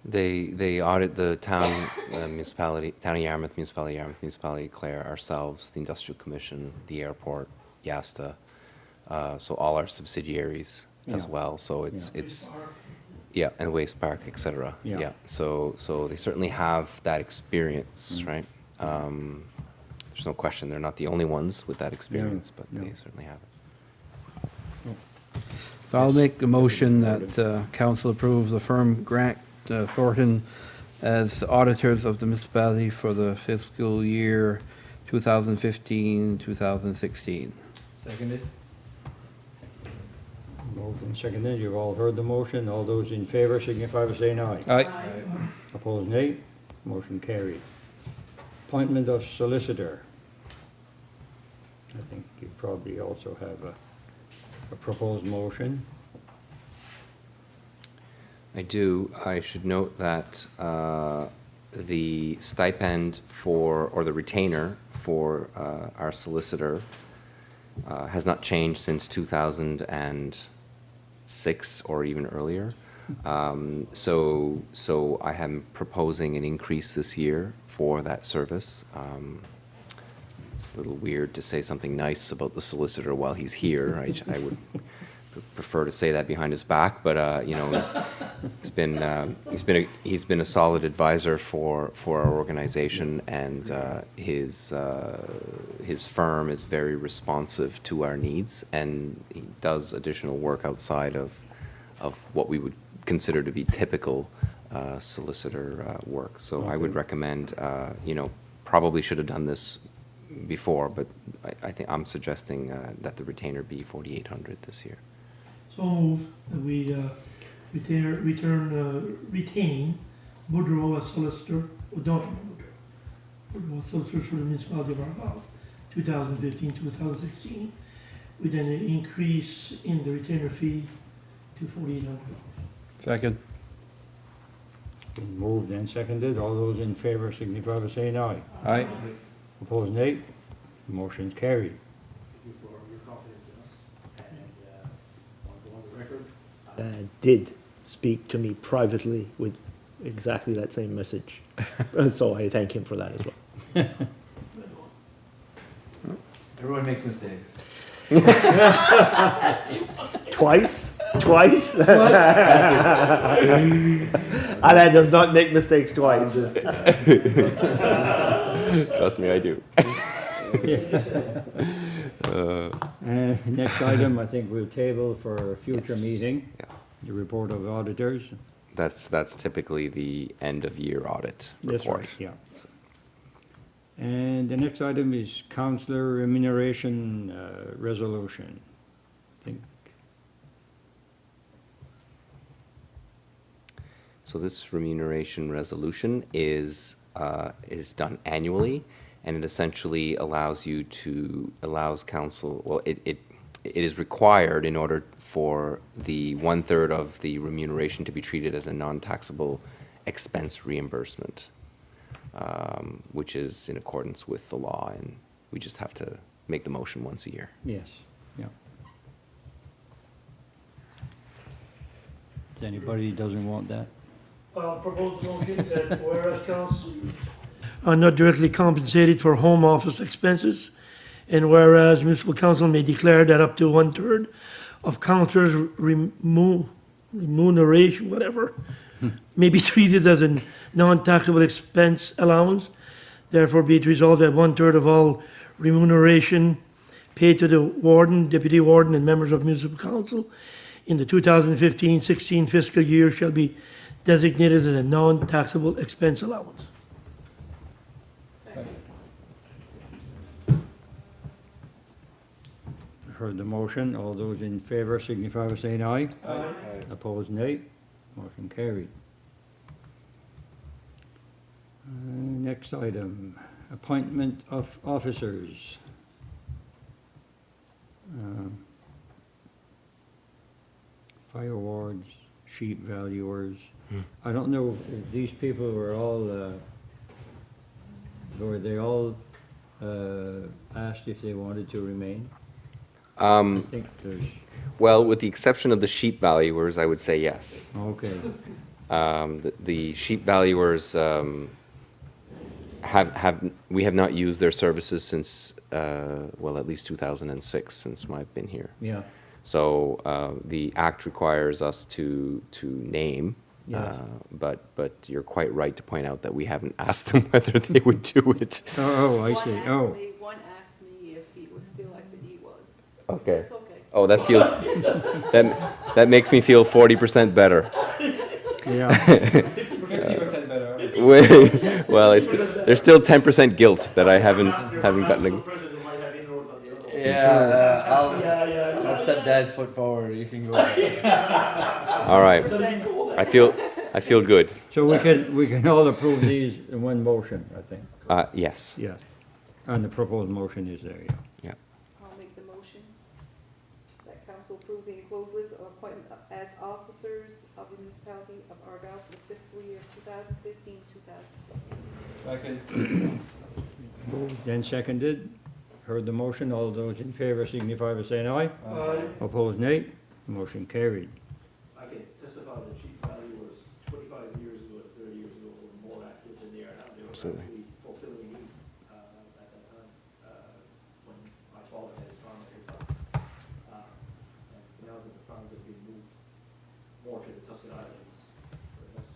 They audit the town, municipality, town of Yarmouth, municipality of Yarmouth, municipality of Clare, ourselves, the Industrial Commission, the airport, YASTA, so all our subsidiaries as Yeah. well. So it's yeah, and Waste Park, et cetera. Yeah. So they certainly have that experience, right? There's no question they're not the only ones with that experience, but no. they certainly have it. So I'll make a motion that council approves the firm Grant Thornton as auditors of the municipality for the fiscal year 2015-2016. Seconded? Moved and seconded. You've all heard the motion. All those in favor signify by saying aye. Aye. Opposed, nay. Motion carried. Appointment of solicitor. I think you probably also have a proposed motion. I do. I should note that the stipend or the retainer for our solicitor has not changed since 2006 or even earlier. So I am proposing an increase this year for that service. It's a little weird to say something nice about the solicitor while he's here. I would prefer to say that behind his back, but he's been a solid advisor for our organization, and his firm is very responsive to our needs, and he does additional work outside of what we would consider to be typical solicitor work. So I would recommend, probably should have done this before, but I think I'm suggesting that the retainer be 4,800 this year. So move that we retain Boudreau as solicitor, or don't Boudreau as solicitor for the municipality of Argyle, 2015-2016, with an increase in the retainer fee to $4,800. Second. Been moved and seconded. All those in favor signify by saying aye. Aye. Opposed, nay. Motion's carried. Thank you for your confidence in us, and want to go on the record. Did speak to me privately with exactly that same message. So I thank him for that as well. Everyone makes mistakes. Twice? Alain does not make mistakes twice. Trust me, I do. Next item, I think we'll table for a future Yes. meeting, Yeah. the report of auditors. That's typically the end-of-year audit That's report. right, yeah. And the next item is Councillor Remuneration Resolution. I think, So this remuneration resolution is done annually, and it essentially allows council, well, it is required in order for the 1/3 of the remuneration to be treated as a non-taxable expense reimbursement, which is in accordance with the law, and we just have to make the motion once a year. yes, yeah. Is anybody doesn't want that? Propose motion that whereas councillors are not directly compensated for home office expenses, and whereas municipal council may declare that up to 1/3 of councillors' remuneration, whatever, may be treated as a non-taxable expense allowance, therefore be it resolved that 1/3 of all remuneration paid to the warden, deputy warden, and members of municipal council in the 2015-16 fiscal year shall be designated as a non-taxable expense allowance. Heard the motion. All those in favor signify by saying aye. Aye. Opposed, nay. Motion carried. Next item, appointment of officers. Fire wards, sheep valuers. I don't know if these people were all, were they all asked if they wanted to remain? I think there's, Well, with the exception of the sheep valuers, I would say yes. okay, The sheep valuers we have not used their services since, well, at least 2006, since I've been here. yeah, So the act requires us to name, Yeah. but you're quite right to point out that we haven't asked them whether they would do it. oh, I see, oh, One asked me if he was still, I said he was. Okay. It's okay. Oh, that feels, that makes me feel 40% better. yeah, 50% better. Well, there's still 10% guilt that I haven't gotten. Yeah, I'll step Dad's foot forward. You can go. All right, I feel good. so we can all approve these in one motion, I think, Yes. yes. And the proposed motion is there, yeah. Yeah. I'll make the motion that council approve the enclosed list of appointment as officers of the municipality of Argyle for the fiscal year 2015-2016. Second. Moved, then seconded. Heard the motion. All those in favor signify by saying aye. Aye. Opposed, nay. Motion carried. I can testify that sheep value was 25 years ago, 30 years ago, or more active than they are now. They were Absolutely. actually fulfilling a need at that time, when my father had his farm at his house. And now that the farms have been moved more to the Tuscan Islands, less.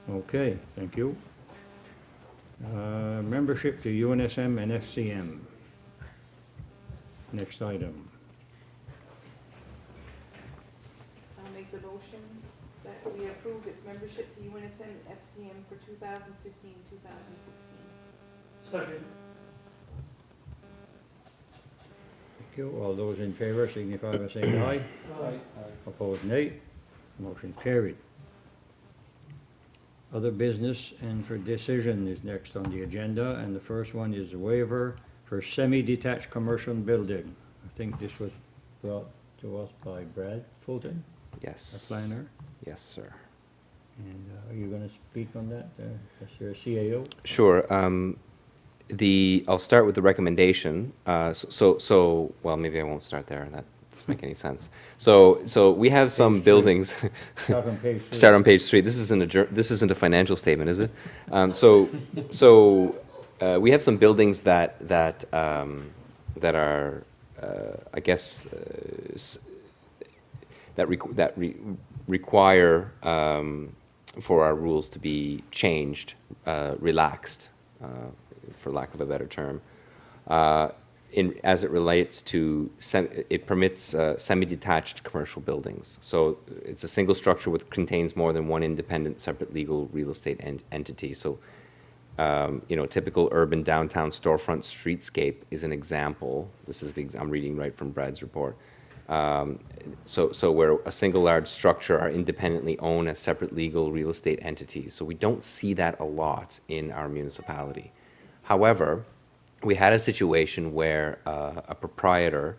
Okay, thank you. Membership to UNSM and FCM. Next item. I'll make the motion that we approve its membership to UNSM FCM for 2015-2016. Second. Thank you. All those in favor signify by saying aye. Aye. Opposed, nay. Motion carried. Other business and for decision is next on the agenda, and the first one is a waiver for semi-detached commercial building. I think this was brought to us by Brad Fulton, our Yes. planner. Yes, sir. And are you going to speak on that, as your CAO? Sure. I'll start with the recommendation. Well, maybe I won't start there. That doesn't make any sense. So we have some Page 3. buildings. Start on page 3. Start on page 3. This isn't a financial statement, is it? We have some buildings that are, I guess, require for our rules to be changed, relaxed, for lack of a better term, as it relates to, it permits semi-detached commercial buildings. So it's a single structure which contains more than one independent, separate legal real estate entity. So, typical urban downtown storefront streetscape is an example. This is I'm reading right from Brad's report. So where a single large structure are independently owned as separate legal real estate entities. So we don't see that a lot in our municipality. However, we had a situation where a proprietor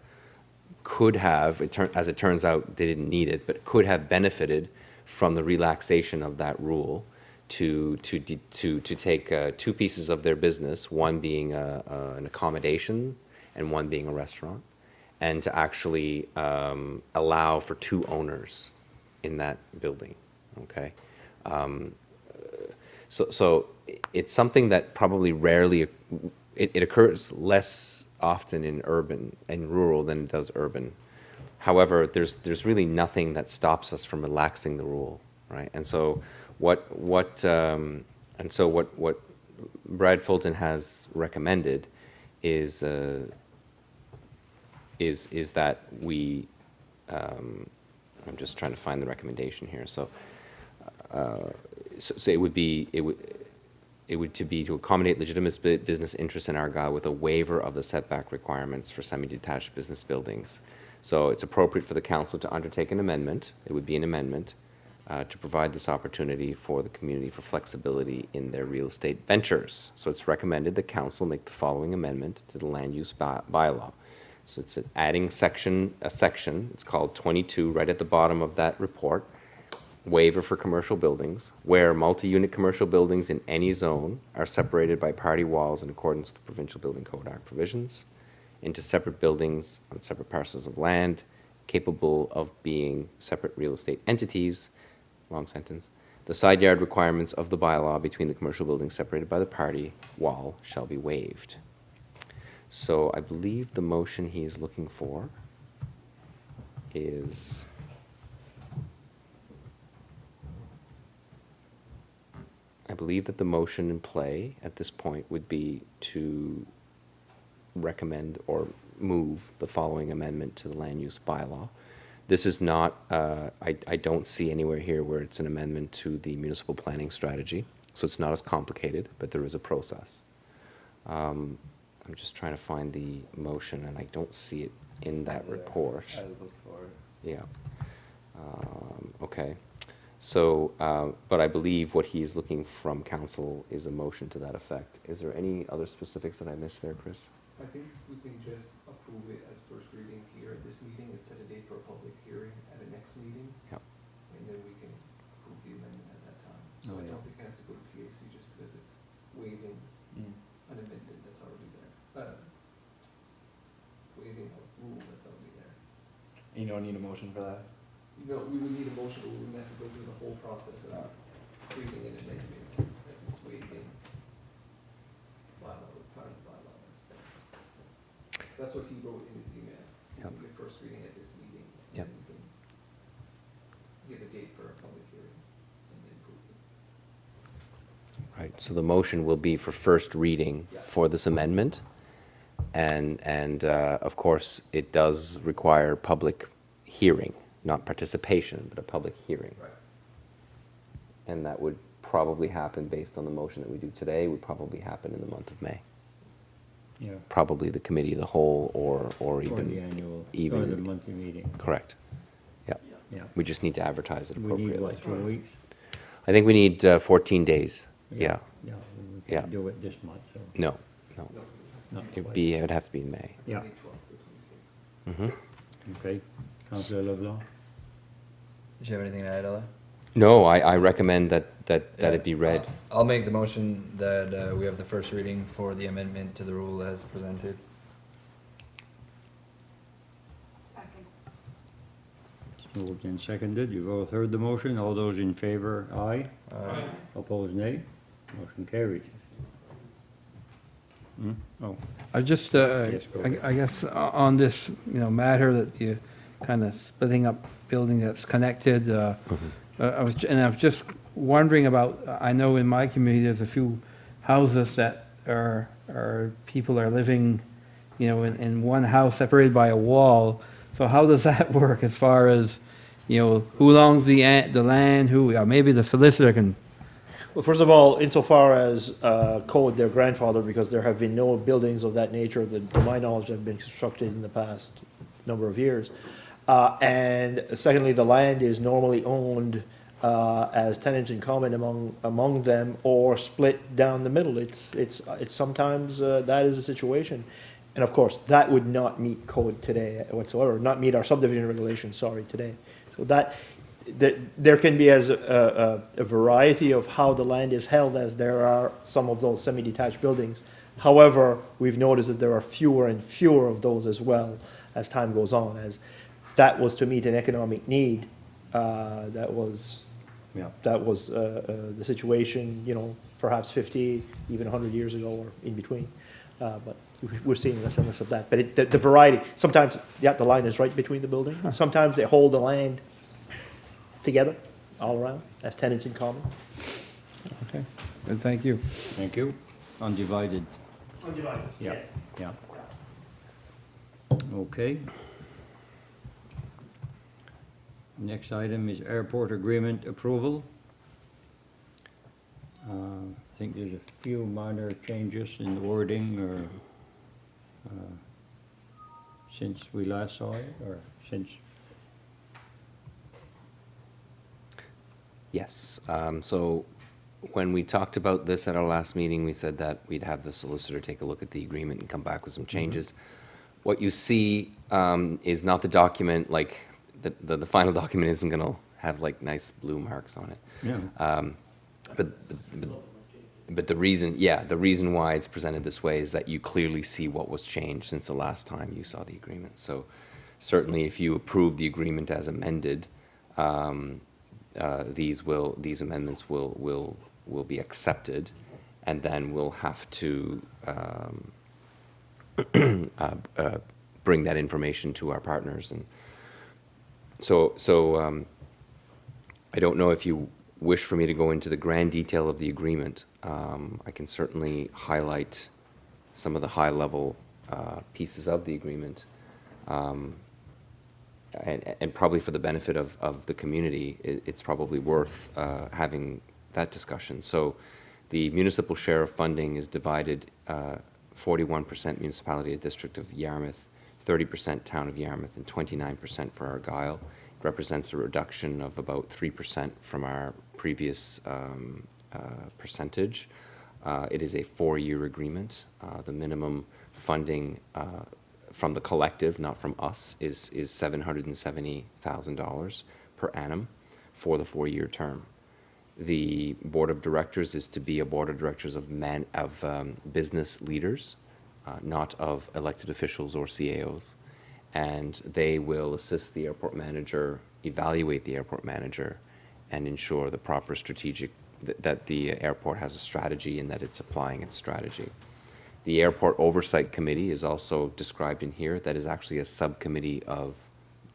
could have, as it turns out, they didn't need it, but could have benefited from the relaxation of that rule to take two pieces of their business, one being an accommodation and one being a restaurant, and to actually allow for two owners in that building, okay? So it's something that probably rarely, it occurs less often in urban and rural than it does urban. However, there's really nothing that stops us from relaxing the rule, right? And so what Brad Fulton has recommended is that we, I'm just trying to find the recommendation here. So it would be to accommodate legitimate business interests in Argyle with a waiver of the setback requirements for semi-detached business buildings. So it's appropriate for the council to undertake an amendment. It would be an amendment to provide this opportunity for the community for flexibility in their real estate ventures. So it's recommended the council make the following amendment to the land use bylaw. So it's adding a section, it's called 22, right at the bottom of that report, waiver for commercial buildings, where multi-unit commercial buildings in any zone are separated by party walls in accordance with the Provincial Building Code Act provisions into separate buildings on separate parcels of land, capable of being separate real estate entities, long sentence. The side yard requirements of the bylaw between the commercial buildings separated by the party wall shall be waived. So I believe the motion he is looking for is I believe that the motion in play at this point would be to recommend or move the following amendment to the land use bylaw. This is not, I don't see anywhere here where it's an amendment to the municipal planning strategy, so it's not as complicated, but there is a process. I'm just trying to find the motion, and I don't see it in that report. I look for it. Yeah. Okay. So, but I believe what he's looking from council is a motion to that effect. Is there any other specifics that I missed there, Chris? I think we can just approve it as first reading here at this meeting and set a date for a public hearing at the next meeting. Yep. And then we can approve the amendment at that time. So Oh, I yeah. don't think it has to go to PAC just because it's waiving an amendment that's already there. Waiving a rule that's already there. You don't need a motion for that? You know, we would need a motion, but we would have to go through the whole process of waiving an amendment as it's waiving bylaw, part of the bylaw that's there. That's what he wrote in his email. We Yep. can get first reading at this meeting. Yep. And then we can give a date for a public hearing and then approve it. Right, so the motion will be for first reading Yeah. for this amendment. And of course, it does require public hearing, not participation, but a public hearing. Right. And that would probably happen based on the motion that we do today, would probably happen in the month of May. Yeah. Probably the committee of the whole, or Or the even, annual, or even- the monthly meeting. correct. Yeah, Yeah. we just need to advertise it We need, appropriately. what, 2 weeks? I think we need 14 days, yeah. Yeah, we Yeah. can't do it this month, so, No, no, not it'd quite. be, it would have to be in May. Yeah, May 12th to 26th. okay. Councillor LeBlanc? Did you have anything to add, Ella? No, I recommend that Yeah, it be read. I'll make the motion that we have the first reading for the amendment to the rule as presented. Second. Moved and seconded, you've all heard the motion, all those in favour, aye. Opposed, nay. Motion carried. Hmm? Oh, I just, Yes, go ahead. I guess on this, matter that you kind of splitting up building that's connected, I was just wondering about, I know in my community, there's a few houses that people are living, in one house separated by a wall. So how does that work as far as, who owns the land, maybe the solicitor can. Well, first of all, insofar as code, they're grandfathered because there have been no buildings of that nature that, to my knowledge, have been constructed in the past number of years. And secondly, the land is normally owned as tenants in common among them or split down the middle. It's sometimes that is the situation. And of course, that would not meet code today whatsoever, not meet our subdivision regulations, sorry, today. So that there can be as a variety of how the land is held as there are some of those semi-detached buildings. However, we've noticed that there are fewer and fewer of those as well as time goes on, as that was to meet an economic need. That was yeah. the situation, perhaps 50, even 100 years ago or in between. But we're seeing less and less of that. But the variety, sometimes, the line is right between the buildings. Sometimes they hold the land together, all around, as tenants in common. Okay, good, thank you. Thank you. Undivided, Undivided, Yeah. yeah. Okay. Next item is airport agreement approval. I think there's a few minor changes in the wording or since we last saw it, or since, Yes, so when we talked about this at our last meeting, we said that we'd have the solicitor take a look at the agreement and come back with some changes. What you see is not the document, like, the final document isn't gonna have like nice blue marks on it. yeah, But the reason why it's presented this way is that you clearly see what was changed since the last time you saw the agreement. So certainly if you approve the agreement as amended, these amendments will be accepted, and then we'll have to bring that information to our partners. And so I don't know if you wish for me to go into the grand detail of the agreement. I can certainly highlight some of the high-level pieces of the agreement. And probably for the benefit of the community, it's probably worth having that discussion. So the municipal share of funding is divided 41% municipality of District of Yarmouth, 30% Town of Yarmouth, and 29% for Argyle. It represents a reduction of about 3% from our previous percentage. It is a 4-year agreement. The minimum funding from the collective, not from us, is $770,000 per annum for the 4-year term. The board of directors is to be a board of directors of business leaders, not of elected officials or CAOs, and they will assist the airport manager, evaluate the airport manager, and ensure the proper strategic that the airport has a strategy and that it's applying its strategy. The Airport Oversight Committee is also described in here. That is actually a subcommittee of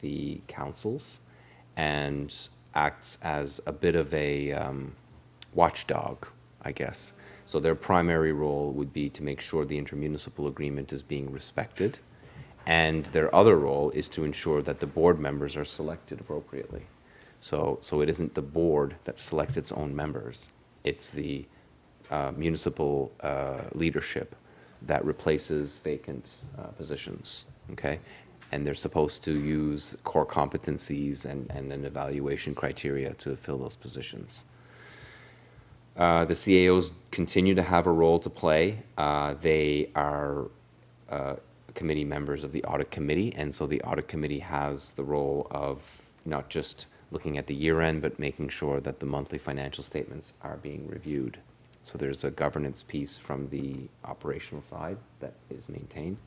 the councils and acts as a bit of a watchdog, I guess. So their primary role would be to make sure the intermunicipal agreement is being respected, and their other role is to ensure that the board members are selected appropriately. So it isn't the board that selects its own members, it's the municipal leadership that replaces vacant positions, okay? And they're supposed to use core competencies and an evaluation criteria to fill those positions. The CAOs continue to have a role to play. They are committee members of the audit committee, and so the audit committee has the role of not just looking at the year end, but making sure that the monthly financial statements are being reviewed. So there's a governance piece from the operational side that is maintained.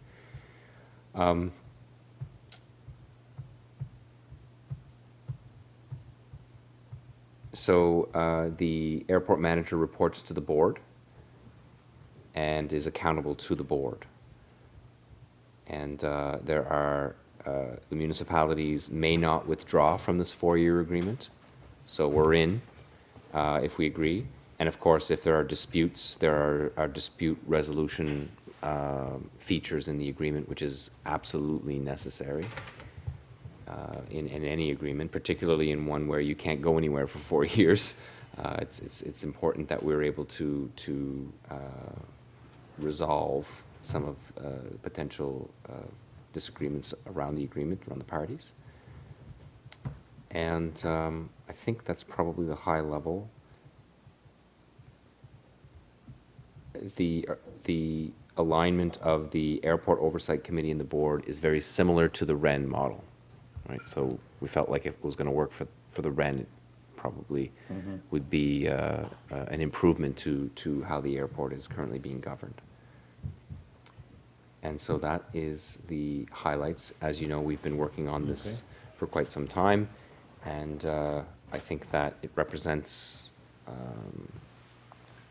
So the airport manager reports to the board and is accountable to the board. And there are, the municipalities may not withdraw from this 4-year agreement. So we're in, if we agree. And of course, if there are disputes, there are dispute resolution features in the agreement, which is absolutely necessary in any agreement, particularly in one where you can't go anywhere for 4 years. It's important that we're able to resolve some of potential disagreements around the agreement, around the parties. And I think that's probably the high level. The alignment of the Airport Oversight Committee and the board is very similar to the REN model, right? So we felt like if it was going to work for the REN, it probably would be an improvement to how the airport is currently being governed. And so that is the highlights. As you know, we've been working on this for quite some time, and I think that it represents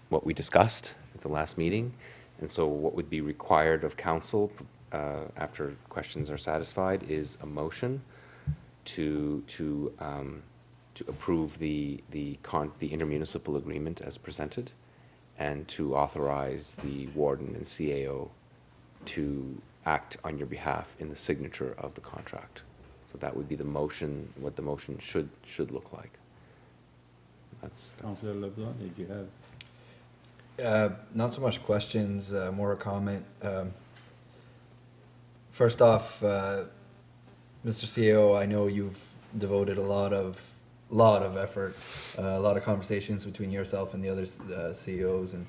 what we discussed at the last meeting. And so what would be required of council after questions are satisfied is a motion to approve the intermunicipal agreement as presented, and to authorize the warden and CAO to act on your behalf in the signature of the contract. So that would be the motion, what the motion should look like. That's Councillor LeBlanc, did you have? Not so much questions, more a comment. First off, Mr. CAO, I know you've devoted a lot of effort, a lot of conversations between yourself and the other CEOs, and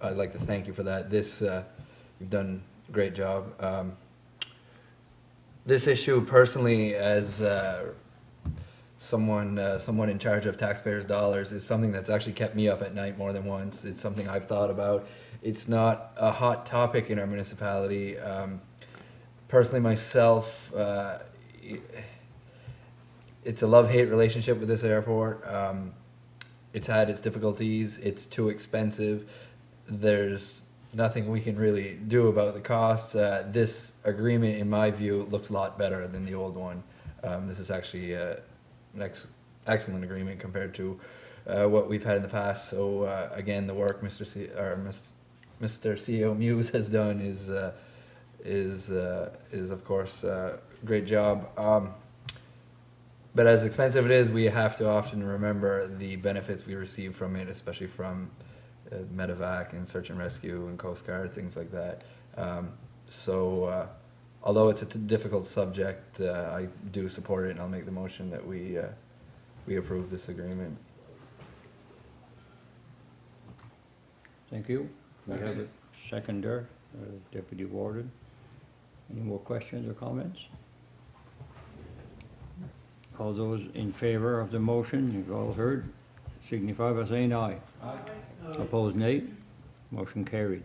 I'd like to thank you for that. You've done a great job. This issue, personally, as someone in charge of taxpayers' dollars, is something that's actually kept me up at night more than once. It's something I've thought about. It's not a hot topic in our municipality. Personally, myself, it's a love-hate relationship with this airport. It's had its difficulties. It's too expensive. There's nothing we can really do about the costs. This agreement, in my view, looks a lot better than the old one. This is actually an excellent agreement compared to what we've had in the past. So again, the work Mr. CEO Muse has done is of course a great job. But as expensive it is, we have to often remember the benefits we receive from it, especially from medevac and search and rescue and Coast Guard, things like that. So although it's a difficult subject, I do support it, and I'll make the motion that we approve this agreement. Thank you. We have a seconder, Deputy Warden. Any more questions or comments? All those in favor of the motion, you've all heard, signify by saying aye. Aye. Opposed, nay. Motion carried.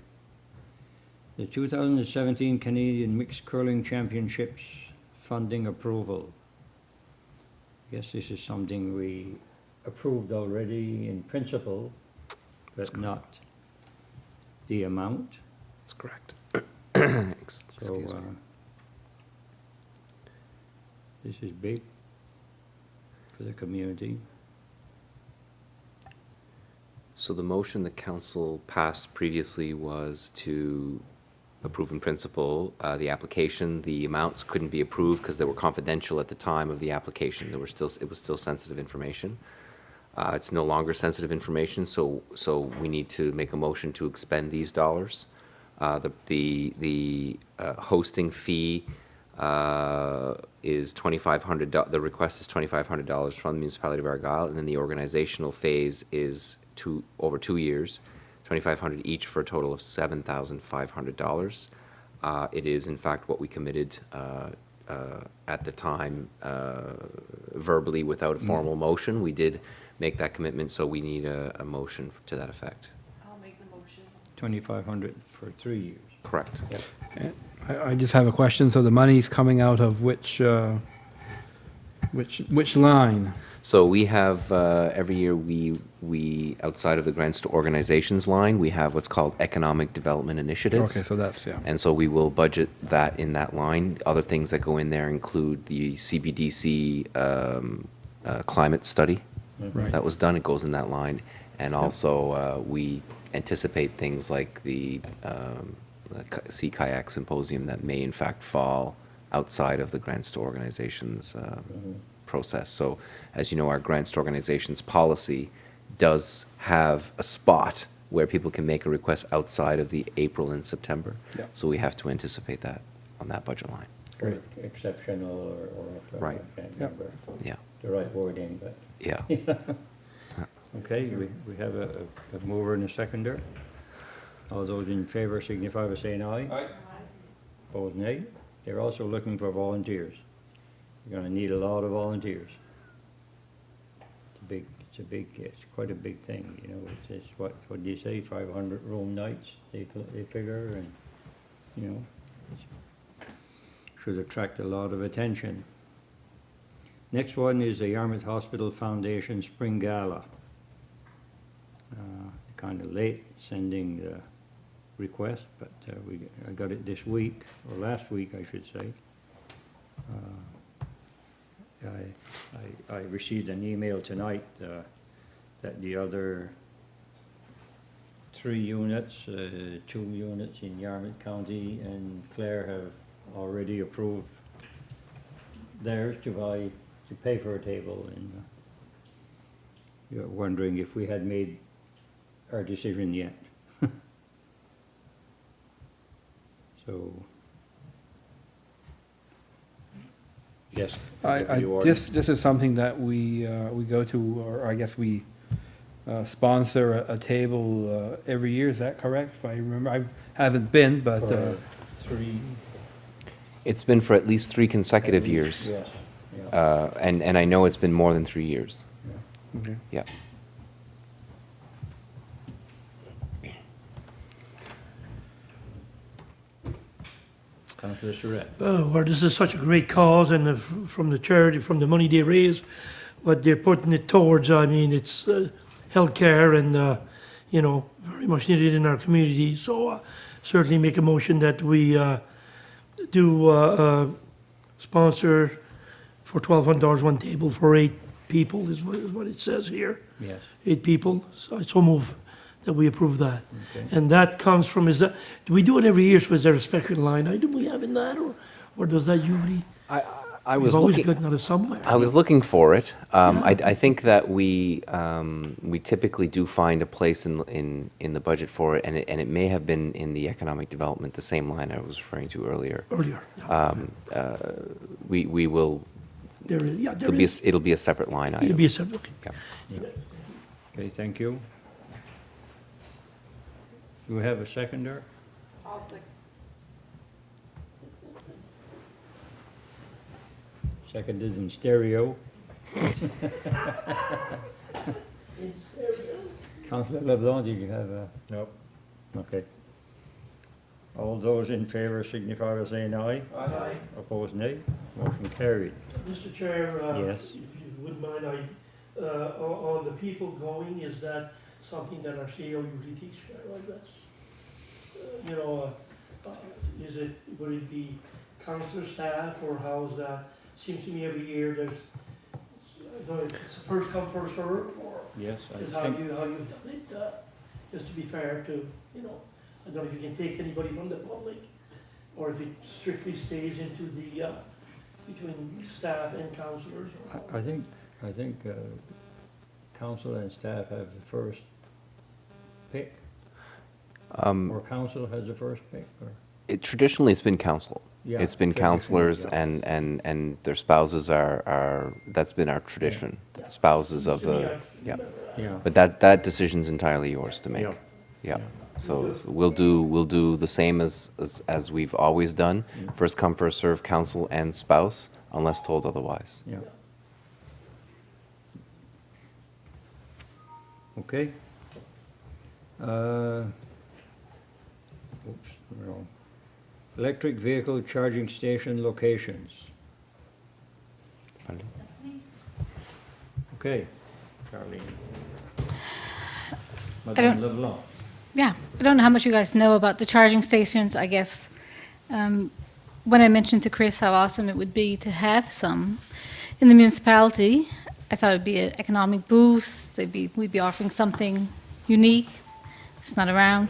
The 2017 Canadian Mixed Curling Championships funding approval. Yes, this is something we approved already in principle, but not the amount. That's correct. So, Excuse me. This is big for the community. So the motion the council passed previously was to approve in principle the application. The amounts couldn't be approved because they were confidential at the time of the application. It was still sensitive information. It's no longer sensitive information, so we need to make a motion to expend these dollars. The hosting fee is $2,500. The request is $2,500 from the municipality of Argyle, and then the organizational phase is over 2 years, $2,500 each for a total of $7,500. It is in fact what we committed at the time verbally without a formal motion. We did make that commitment, so we need a motion to that effect. I'll make the motion. 2,500 for 3 years. Correct. Yep. I just have a question. So the money's coming out of which line? So we have, every year we, outside of the grants to organizations line, we have what's called economic development initiatives. Okay, so that's, yeah. And so we will budget that in that line. Other things that go in there include the CBDC climate study Right. that was done. It goes in that line. And also, we anticipate things like the Sea Kayak Symposium that may in fact fall outside of the grants to organizations process. So, as you know, our grants to organizations policy does have a spot where people can make a request outside of the April and September. Yeah. So we have to anticipate that on that budget line. Or exceptional or. Right. I can't Yep. remember Yeah, the right wording, but. yeah. Okay, we have a mover and a seconder. All those in favor signify by saying aye. Aye. Opposed, nay. They're also looking for volunteers. You're gonna need a lot of volunteers. It's quite a big thing, you know, it's what do you say, 500 room nights, they figure, and, you know, should attract a lot of attention. Next one is the Yarmouth Hospital Foundation Spring Gala. Kind of late sending the request, but I got it this week, or last week, I should say. I received an email tonight that the other 3 units, 2 units in Yarmouth County and Clare have already approved theirs to pay for a table, and you're wondering if we had made our decision yet. So, yes. This is something that we go to, or I guess we sponsor a table every year, is that correct? If I remember, I haven't been, but. For 3. It's been for at least 3 consecutive years. Yes, yeah. And I know it's been more than 3 years. Okay. Yeah. Councillor Surratt. Well, this is such a great cause, and from the charity, from the money they raise, what they're putting it towards, I mean, it's healthcare and, you know, very much needed in our community. So certainly make a motion that we do sponsor for $1,200 one table for 8 people, is what it says here. Yes. 8 people, so I so move that we approve that. Okay. And that comes from, do we do it every year, so is there a special line item we have in that, or does that usually? I We've was always looking. gotten out of somewhere. I was looking for it. I think that we typically do find a place in the budget for it, and it may have been in the economic development, the same line I was referring to earlier. Earlier, yeah. We will. There is, yeah, there is. It'll be a separate line item. It'll be a separate, okay. Yeah. Okay, thank you. Do we have a seconder? I'll second. Seconded in stereo. Councillor LeBlanc, did you have a? Nope. Okay. All those in favor signify by saying aye. Aye. Opposed, nay. Motion carried. Mr. Chair, Yes. if you wouldn't mind, on the people going, is that something that our CEO usually takes care of? That's, you know, would it be councillor staff, or how's that? Seems to me every year there's don't know if it's a first come, first served, or Yes, is I how think, you've done it, just to be fair to, you know, I don't know if you can take anybody from the public, or if it strictly stays into the, between staff and councillors. or- I think council and staff have the first pick, or council has the first pick, or? Traditionally, it's been council. Yeah, It's been traditionally, counselors yeah. and their spouses are, that's been our tradition, the spouses of To me, the, I yeah. remember that. Yeah. But that decision's entirely yours to make. Yeah. Yeah. Yeah. So we'll do the same as we've always done. First come, first serve, council and spouse, unless told otherwise. Yeah. Okay. Oops, wrong. Electric vehicle charging station locations. Okay, Charlene. Madame LeBlanc. Yeah, I don't know how much you guys know about the charging stations, I guess. When I mentioned to Chris how awesome it would be to have some in the municipality, I thought it'd be an economic boost, we'd be offering something unique, it's not around.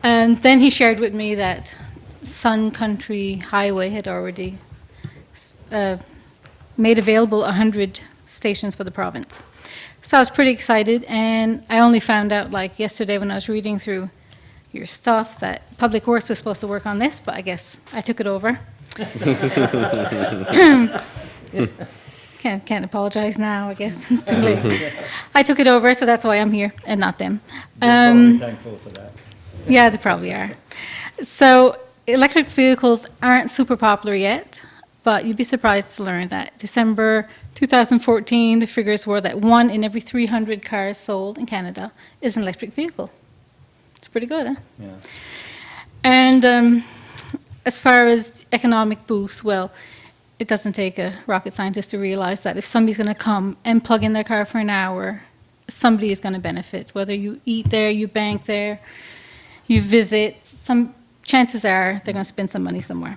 And then he shared with me that Sun Country Highway had already made available 100 stations for the province. So I was pretty excited, and I only found out like yesterday when I was reading through your stuff that Public Works was supposed to work on this, but I guess I took it over. Can't apologize now, I guess, it's too late. I took it over, so that's why I'm here, and not them. They're probably thankful for that. Yeah, they probably are. So electric vehicles aren't super popular yet, but you'd be surprised to learn that December 2014, the figures were that 1 in every 300 cars sold in Canada is an electric vehicle. It's pretty good, huh? Yeah. And as far as economic boost, well, it doesn't take a rocket scientist to realize that if somebody's going to come and plug in their car for an hour, somebody is going to benefit. Whether you eat there, you bank there, you visit, some chances are they're going to spend some money somewhere.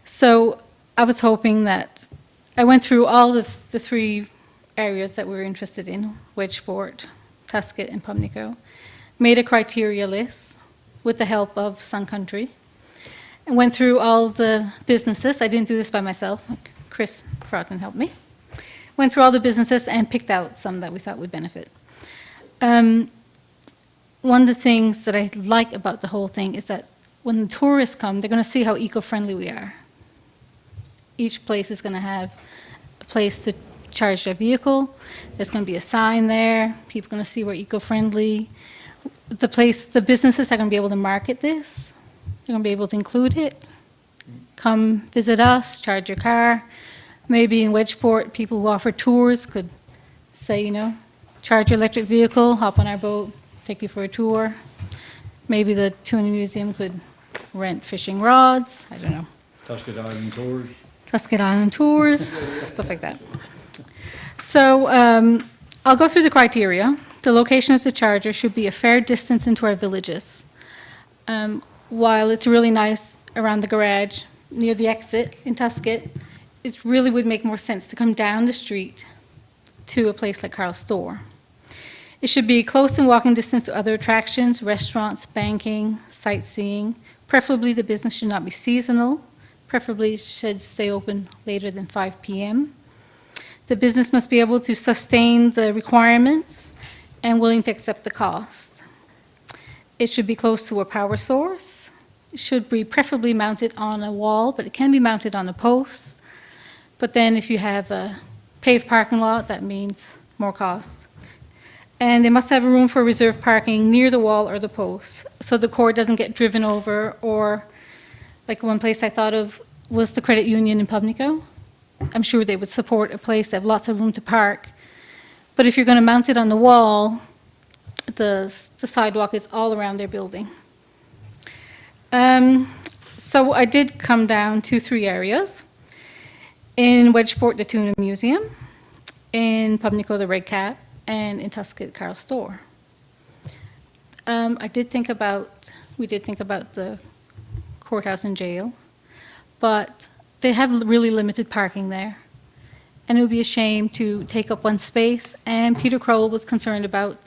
So I was hoping that I went through all the three areas that we were interested in, Wedgeport, Tuscot, and Pumlico, made a criteria list with the help of Sun Country, and went through all the businesses. I didn't do this by myself. Chris Frotton helped me. Went through all the businesses and picked out some that we thought would benefit. One of the things that I like about the whole thing is that when the tourists come, they're going to see how eco-friendly we are. Each place is going to have a place to charge their vehicle. There's going to be a sign there. People are going to see we're eco-friendly. The businesses are going to be able to market this. They're going to be able to include it. Come visit us, charge your car. Maybe in Wedgeport, people who offer tours could say, you know, charge your electric vehicle, hop on our boat, take you for a tour. Maybe the Tuna Museum could rent fishing rods. I don't know. Tuscot Island tours. Tuscot Island tours, stuff like that. So I'll go through the criteria. The location of the charger should be a fair distance into our villages. While it's really nice around the garage, near the exit in Tuscot, it really would make more sense to come down the street to a place like Carl's Store. It should be close in walking distance to other attractions, restaurants, banking, sightseeing. Preferably the business should not be seasonal. Preferably should stay open later than 5 p.m. The business must be able to sustain the requirements and willing to accept the cost. It should be close to a power source. It should be preferably mounted on a wall, but it can be mounted on a post. But then if you have a paved parking lot, that means more cost. And they must have a room for reserved parking near the wall or the post, so the cord doesn't get driven over, or like one place I thought of was the credit union in Pumlico. I'm sure they would support a place that have lots of room to park. But if you're going to mount it on the wall, the sidewalk is all around their building. So I did come down to 3 areas. In Wedgeport, the Tuna Museum. In Pumlico, the Red Cap. And in Tuscot, Carl's Store. We did think about the courthouse and jail, but they have really limited parking there. and it would be a shame to take up one space, and Peter Crowell was concerned about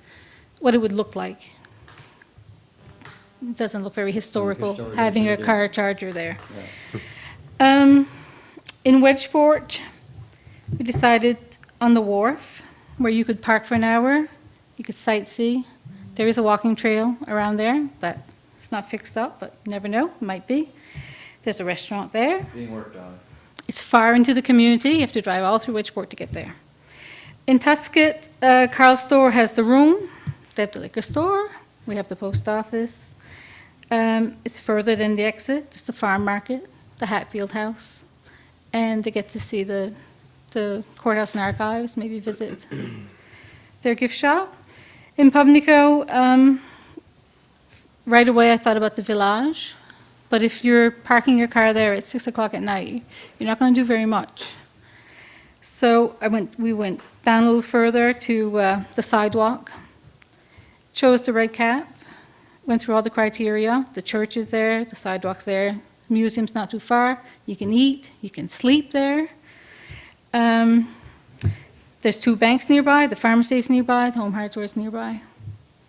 what it would look like. It doesn't look very historical, Historical having a building. car charger there. In Wedgeport, we decided on the wharf, where you could park for an hour, you could sightsee. There is a walking trail around there that it's not fixed up, but you never know, might be. There's a restaurant there. Being worked on. It's far into the community. You have to drive all through Wedgeport to get there. In Tuscott, Carl's Store has the room. They have the liquor store. We have the post office. It's further than the exit. It's the farm market, the Hatfield House. And they get to see the courthouse and archives, maybe visit their gift shop. In Pubnico, right away I thought about the Village. But if you're parking your car there at 6 o'clock at night, you're not going to do very much. So we went down a little further to the sidewalk, chose the red cap, went through all the criteria. The church is there, the sidewalk's there, the museum's not too far. You can eat, you can sleep there. There's 2 banks nearby, the pharmacy's nearby, the home hardware's nearby.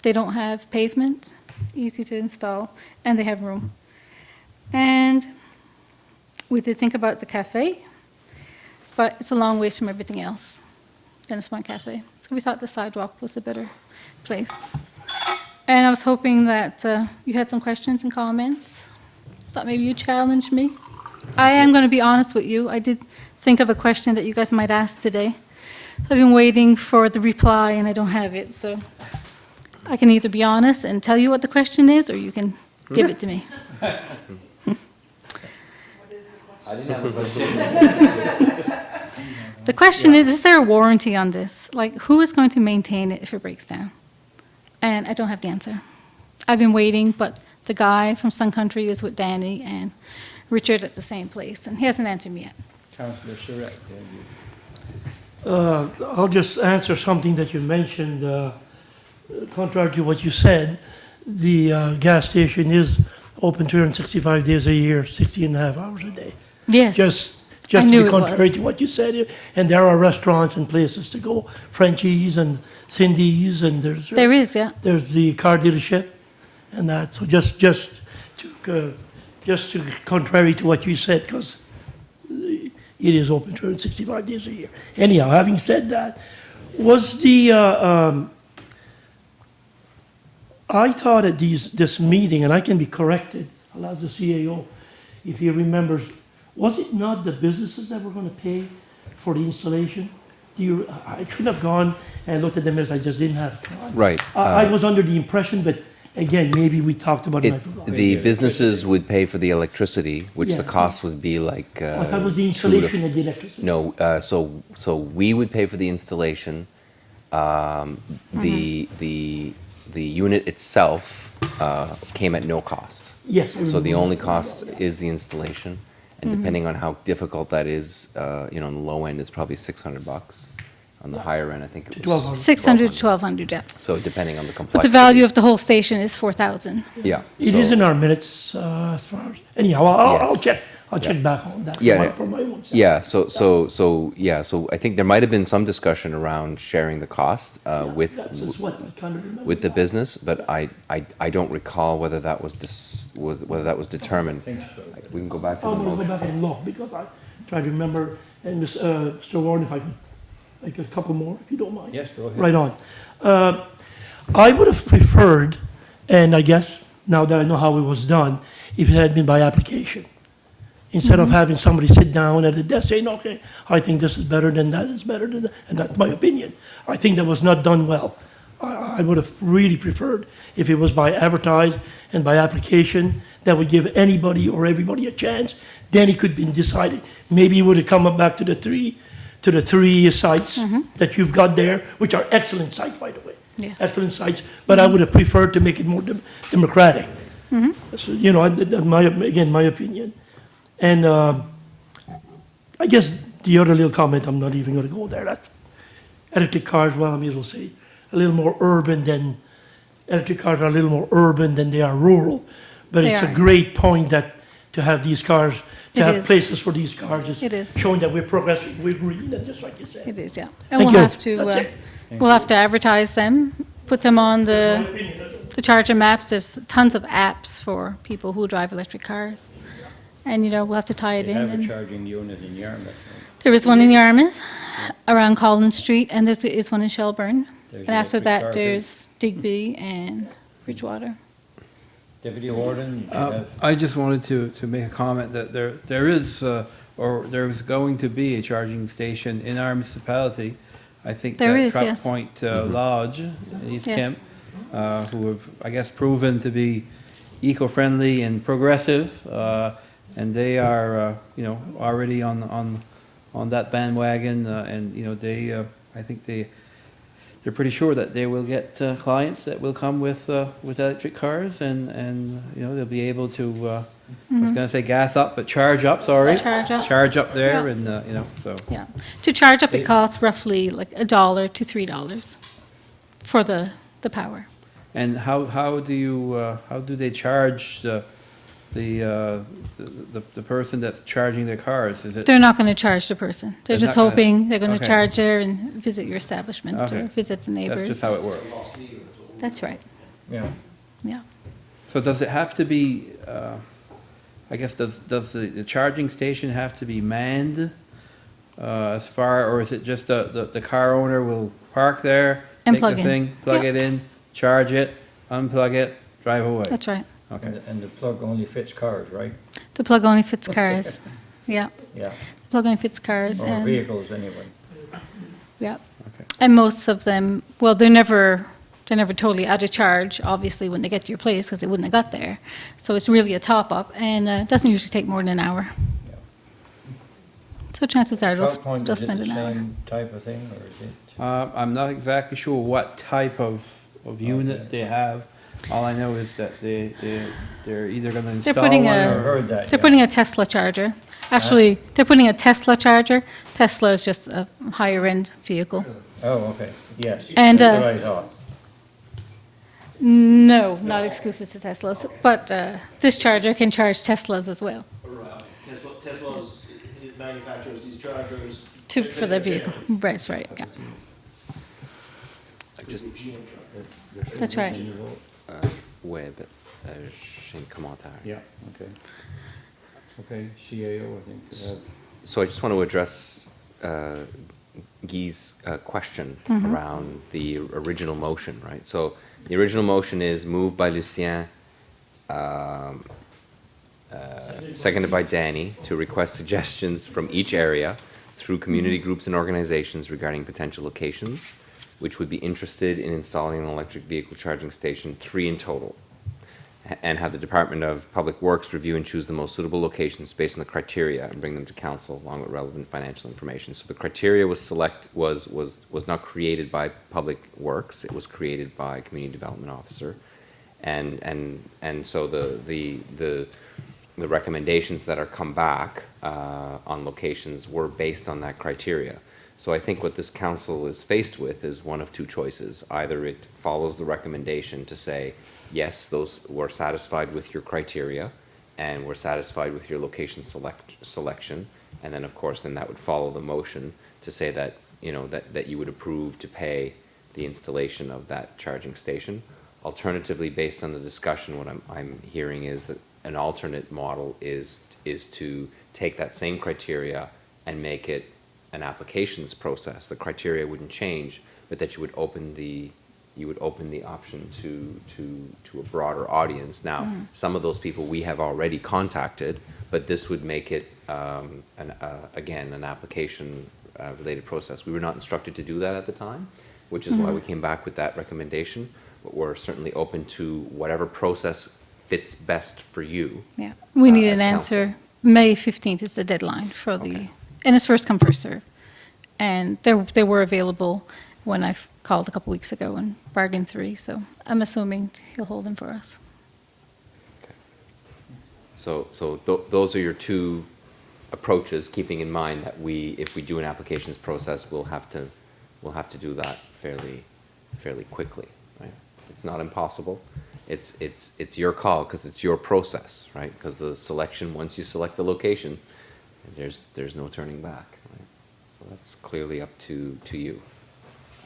They don't have pavement, easy to install, and they have room. And we did think about the cafe, but it's a long ways from everything else. Dennis Point Cafe. So we thought the sidewalk was a better place. And I was hoping that you had some questions and comments. Thought maybe you'd challenge me. I am going to be honest with you. I did think of a question that you guys might ask today. I've been waiting for the reply and I don't have it. So I can either be honest and tell you what the question is, or you can give it to me. I didn't have a question. The question is there a warranty on this? Like, who is going to maintain it if it breaks down? And I don't have the answer. I've been waiting, but the guy from Sun Country is with Danny and Richard at the same place, and he hasn't answered me yet. Councillor Surratt, I'll just answer something that you mentioned, contrary to what you said. The gas station is open 365 days a year, 60 and a half hours a day. Yes. Just I to knew be it contrary was. to what you said. And there are restaurants and places to go, Frenchie's and Cindy's, and There is, yeah. there's the car dealership and that. So just to contrary to what you said, because it is open 365 days a year. Anyhow, having said that, was the I thought at this meeting, and I can be corrected, I'll ask the CAO if he remembers, was it not the businesses that were going to pay for the installation? I should have gone and looked at them as I just didn't have time. Right. I was under the impression, but again, maybe we talked about it. and I forgot. The businesses would pay for the electricity, which the Yeah. cost would be like. I thought it was the 2 to installation of the electricity. No, so we would pay for the installation. The unit itself came at no cost. Yes. I So the remember only that. cost is the installation, and depending on how difficult that is, on the low end, it's probably $600. On the higher end, I think it was 1,200. 600, 1,200, yeah. So depending on the But complexity. the value of the whole station is 4,000. Yeah. It so- is in our minutes, as far as, anyhow, I'll Yes. check back on that. Yeah, For my own self. Yeah, so I think there might have been some discussion around sharing the cost with That's just what I kind of remember. with the business, but I don't recall whether that was whether that was determined. We can go back to the I'm gonna go motion. back and look, because I try to remember, and Mr. Warden, if I could make a couple more, if you don't mind. Yes, go ahead. Right on. I would have preferred, and I guess now that I know how it was done, if it had been by application. Instead of having somebody sit down at a desk saying, okay, I think this is better than that, it's better than that, and that's my opinion. I think that was not done well. I would have really preferred if it was by advertise and by application, that would give anybody or everybody a chance, then it could be decided. Maybe it would have come up back to the three sites that you've got there, which are excellent sites, by the way. Yes. Excellent sites, but I would have preferred to make it more democratic. So, my opinion. And I guess the other little comment, I'm not even going to go there. That electric cars, well, I may as well say, electric cars are a little more urban than they are rural. But They it's are. a great point that to have these cars to It have is. places for these cars. It is. Showing that we're progressing, we're green, and just like you said. It is, yeah. And Thank we'll you. have to, That's it. we'll have to advertise them, put them on the charger maps. There's tons of apps for people who drive electric cars. And, you know, we'll have to tie it They in. have a And charging unit in Yarmouth. right? there is one in Yarmouth, around Collins Street, and is one in Shelburne. There's And after electric that, cars. there's Digby and Bridgewater. Deputy Warden, you have, I just wanted to make a comment that there is, or there's going to be a charging station in our municipality. I think There that is, Truck yes. Point Lodge in East Yes. Kemp, who have, I guess, proven to be eco-friendly and progressive, and they are, you know, already on that bandwagon, and, you know, I think they're pretty sure that they will get clients that will come with electric cars, and, you know, they'll be able to, I was gonna say gas up, but charge up, sorry. Charge up. Charge up there, Yeah. and, you know, so. Yeah. To charge up, it costs roughly like $1 to $3 for the power. And how do they charge the person that's charging their cars? Is it? They're not going to charge the person. They're They're just not gonna- hoping they're going to okay. charge there and visit your establishment Okay. or visit the That's neighbors. just how it works. That's right, yeah, yeah. So does it have to be, I guess, does the charging station have to be manned as far, or is it just the car owner will park there, And take plug the in. thing, plug Yep. it in, charge it, unplug it, drive away? That's right. Okay. and the plug only fits cars, right? The plug only fits cars. Yeah, Yeah, the plug only fits cars or and, vehicles anyway. yeah. Okay. And most of them, well, they're never totally out of charge, obviously, when they get to your place, because they wouldn't have got there. So it's really a top-up, and it doesn't usually take more than an hour. Yeah. So chances are South Point, they'll is it spend the an hour. same type of thing, or is it? I'm not exactly sure what type of unit Okay. they have. All I know is that they're either gonna They're install putting one a- I or. heard that, They're yeah. putting a Tesla charger. Actually, they're putting a Tesla charger. Tesla is just a higher-end vehicle. Oh, okay, yes, And, that's what I thought. No, not exclusive to Teslas, but this charger can charge Teslas as well, Right. Tesla's manufactures these chargers. for the vehicle. That's right, yeah. Just, That's right. ouais, j'ai un commentaire. Yeah, okay. Okay, CAO, I think. So I just want to address Guy's question around the original motion, right? So the original motion is moved by Lucien, seconded by Danny, to request suggestions from each area through community groups and organizations regarding potential locations, which would be interested in installing an electric vehicle charging station, 3 in total, and have the Department of Public Works review and choose the most suitable locations based on the criteria and bring them to council along with relevant financial information. So the criteria was not created by Public Works, it was created by Community Development Officer. And so the recommendations that are come back on locations were based on that criteria. So I think what this council is faced with is one of two choices. Either it follows the recommendation to say, yes, we're satisfied with your criteria, and we're satisfied with your location selection, and then, of course, then that would follow the motion to say that, you know, that you would approve to pay the installation of that charging station. Alternatively, based on the discussion, what I'm hearing is that an alternate model is to take that same criteria and make it an applications process. The criteria wouldn't change, but that you would open the option to a broader audience. Now, some of those people we have already contacted, but this would make it, again, an application related process. We were not instructed to do that at the time, which is why we came back with that recommendation, but we're certainly open to whatever process fits best for you. Yeah, we need as an council. answer. May 15th is the deadline for the, and it's first come, first serve. And they were available when I called a couple weeks ago and bargained 3, so I'm assuming he'll hold them for us. So those are your two approaches, keeping in mind that if we do an applications process, we'll have to do that fairly quickly, right? It's not impossible. it's your call, because it's your process, right? Because the selection, once you select the location, there's no turning back, right? So that's clearly up to you,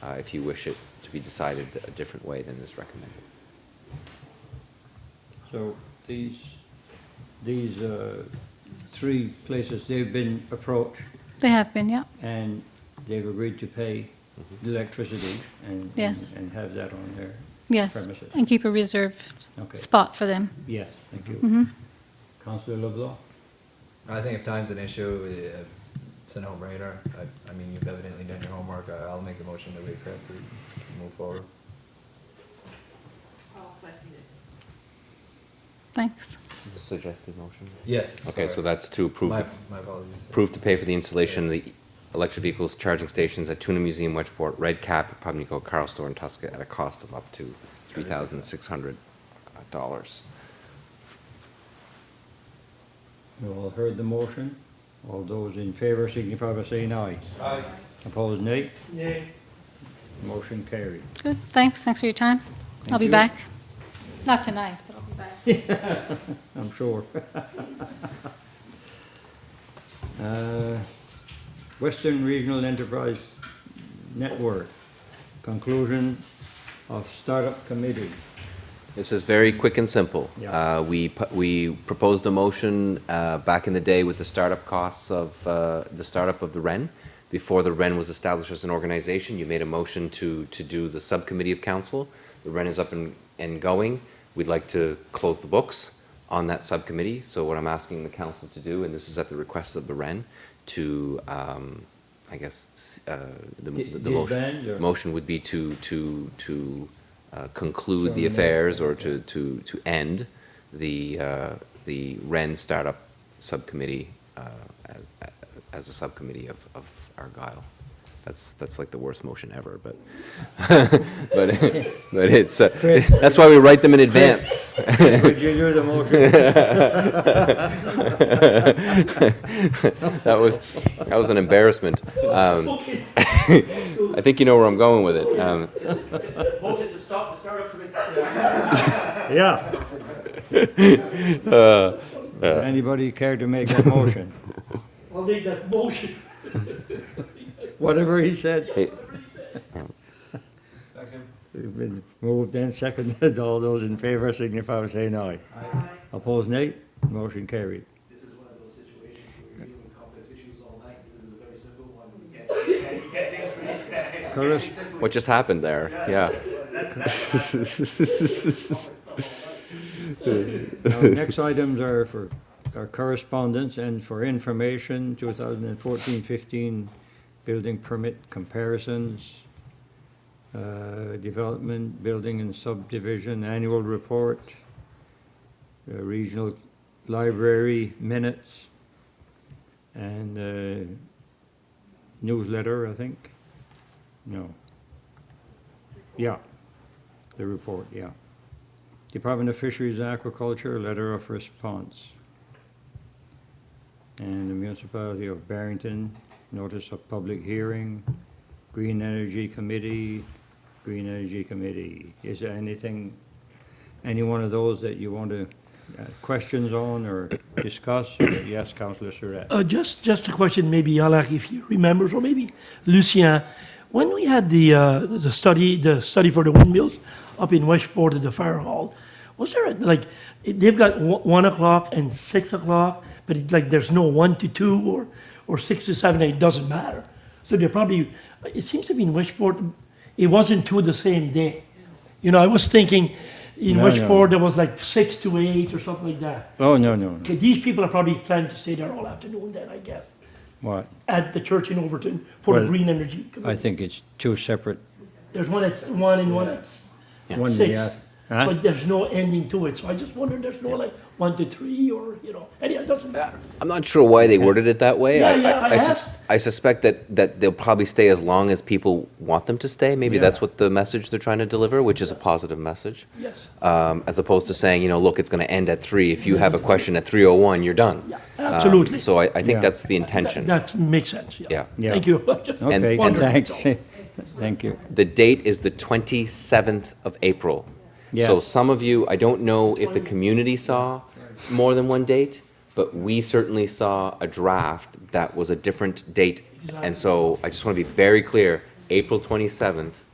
if you wish it to be decided a different way than is recommended. So these three places, they've been approached They have been, yeah. and they've agreed to pay the electricity and, Yes. and have that on their Yes, premises. and keep a reserved Okay. spot for them. Yes, thank you. Mhm. Councillor LeBlanc? I think if time's an issue, it's a no-brainer. I mean, you've evidently done your homework. I'll make the motion that we accept it and move forward. I'll second it. Thanks. The suggested motion? Yes. Okay, so sorry. that's to approve, My apologies. approve to pay for the installation of the electric vehicles charging stations at Tuna Museum, Wedgeport, Red Cap, Pubnico, Carl Store, and Tusca at a cost of up to $3,600. You all heard the motion. All those in favor signify by saying aye. Aye. Opposed, nay. Yay. Motion carried. Good, thanks for your time. I'll be you. back. Not tonight, but I'll be back. I'm sure. Western Regional Enterprise Network, conclusion of startup committee. This is very quick and simple. Yeah. We proposed a motion back in the day with the startup costs of the startup of the REN. Before the REN was established as an organization, you made a motion to do the subcommittee of council. The REN is up and going. We'd like to close the books on that subcommittee. So what I'm asking the council to do, and this is at the request of the REN, to, I guess, the Disband or- motion would be to conclude the affairs or to end the REN startup subcommittee as a subcommittee of Argyle. That's like the worst motion ever, but but it's that's why we write them in advance. Could you do the motion? That was an embarrassment. I think you know where I'm going with it. Motion to stop the startup committee. Yeah. Anybody care to make that motion? I'll make that motion. Whatever he said. Hey, It's been moved and seconded. All those in favor signify by saying aye. Opposed, nay. Motion carried. This is one of those situations where you're dealing with complex issues all night. This is a very simple one. You can't think straight. Curtis? what just happened there? Yeah. Our next items are for our correspondence and for information, 2014-15 building permit comparisons, development, building and subdivision, annual report, regional library minutes, and newsletter, I think. No. Yeah, the report, yeah. Department of Fisheries and Aquaculture, letter of response. And the Municipality of Barrington, notice of public hearing, Green Energy Committee. Is there anything, any one of those that you want to, questions on or discuss? Yes, Councillor Surratt. Just a question, maybe Yalak, if you remember, or maybe Lucien, when we had the study for the windmills up in Westport at the fire hall, was there they've got 1 o'clock and 6 o'clock, but there's no 1 to 2 or 6 to 7, it doesn't matter. So they're probably, it seems to be in Westport, it wasn't 2 the same day. You know, I was thinking in No, Westport there was 6 to 8 or something like that. Oh, no. Okay, these people are probably planning to stay there all afternoon then, I guess, What? at the church in Overton for the Well, Green Energy I Committee. think it's two separate. There's one that's 1 and one that's One, 6. yeah. Huh? But there's no ending to it, so I just wondered, there's no 1 to 3 or, anyhow, it doesn't matter. I'm not sure why they worded it that way. Yeah, I asked. I suspect that they'll probably stay as long as people want them to stay. Maybe Yeah. that's what the message they're trying to deliver, which is a positive message. Yes. As opposed to saying, look, it's going to end at 3. If you have a question at 3:01, you're done. Yeah, absolutely. So I think Yeah. that's the intention. That makes sense, yeah. Yeah. Yeah. Thank you. Just Okay, wondered, thanks. that's all. Thank you. The date is the 27th of April. So Yes. some of you, I don't know if the community saw more than one date, but we certainly saw a draft that was a different date. And so I just want to be very clear, April 27th,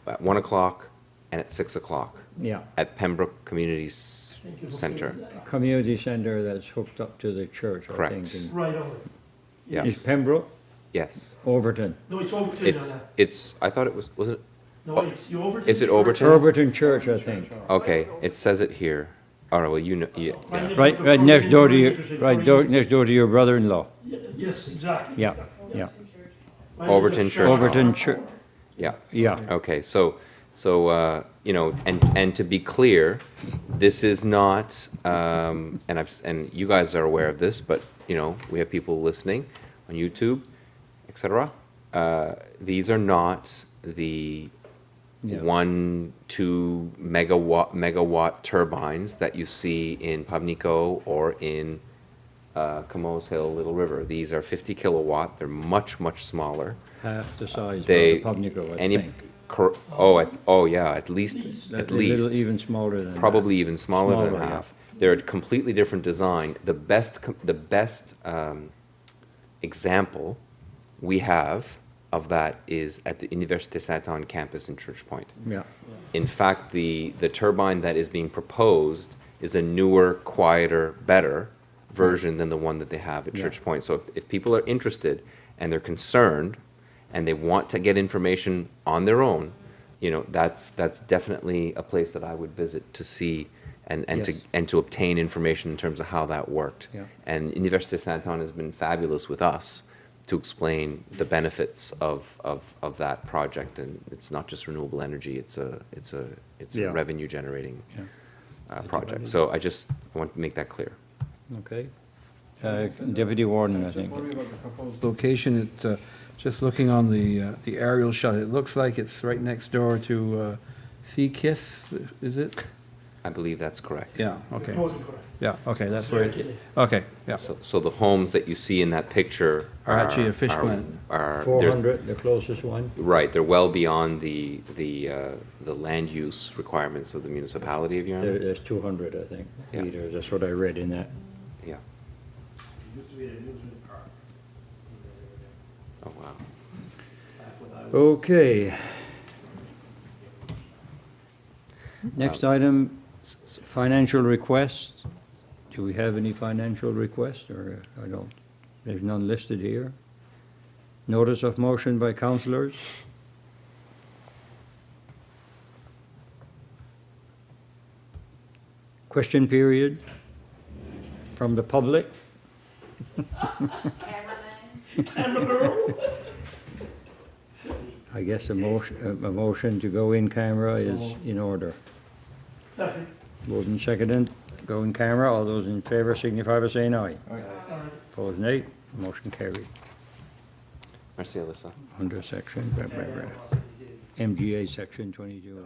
at 1 o'clock and at 6 o'clock Yeah, at Pembroke Community Center. community center that's hooked up to the church, I Correct. think. Right on. Yeah, Is Pembroke, yes. Overton? No, it's Overton. It's, I thought it was it? No, it's you Overton. Is it Overton? Overton Church, I think. Okay, it says it here. All right, well, you know, yeah. Right next door to you, next door to your brother-in-law. Yes, exactly. Yeah, yeah. Right Overton next to Church. Overton Church, Yeah. yeah. Okay, so, you know, and to be clear, this is not, and you guys are aware of this, but, you know, we have people listening on YouTube, et cetera. These are not the Yeah. 1-2 megawatt turbines that you see in Pubnico or in Camoes Hill, Little River. These are 50 kilowatt, they're much, much smaller. Half the size of They, the Pubnico, I any, think. yeah, at least, A little even smaller than that. probably even smaller than Smaller, yeah. half. They're a completely different design. The best example we have of that is at the Université Saint-Anne campus in Church Point. Yeah, In fact, the turbine that is being proposed is a newer, quieter, better version than the one that they have at Yeah. Church Point. So if people are interested and they're concerned and they want to get information on their own, you know, that's definitely a place that I would visit to see and Yes. to obtain information in terms of how that worked. Yeah. And Université Saint-Anne has been fabulous with us to explain the benefits of that project. And it's not just renewable energy, it's a Yeah. revenue generating yeah, project. So I want to make that clear. okay. Deputy Warden, I think. Location, it, just looking on the aerial shot, it looks like it's right next door to Seakiss, is it? I believe that's correct. Yeah, okay. Northern correct. Yeah, okay, that's where it, okay, yeah. So the homes that you see in that picture Are actually a fish are- plant. are- there's- 400, the closest one. Right, they're well beyond the land use requirements of the municipality of Yarmouth. There's 200, I think, Yeah. meters. That's what I read in that. Yeah. Oh, wow. Okay. Next item, financial requests. Do we have any financial requests, or I don't? There's none listed here. Notice of motion by councillors. Question period from the public. I guess a motion to go in camera is in order. Second. Moved and seconded, go in camera. All those in favor signify by saying aye. Opposed, nay. Motion carried. Merci, Alyssa. Under section, MGA section 22.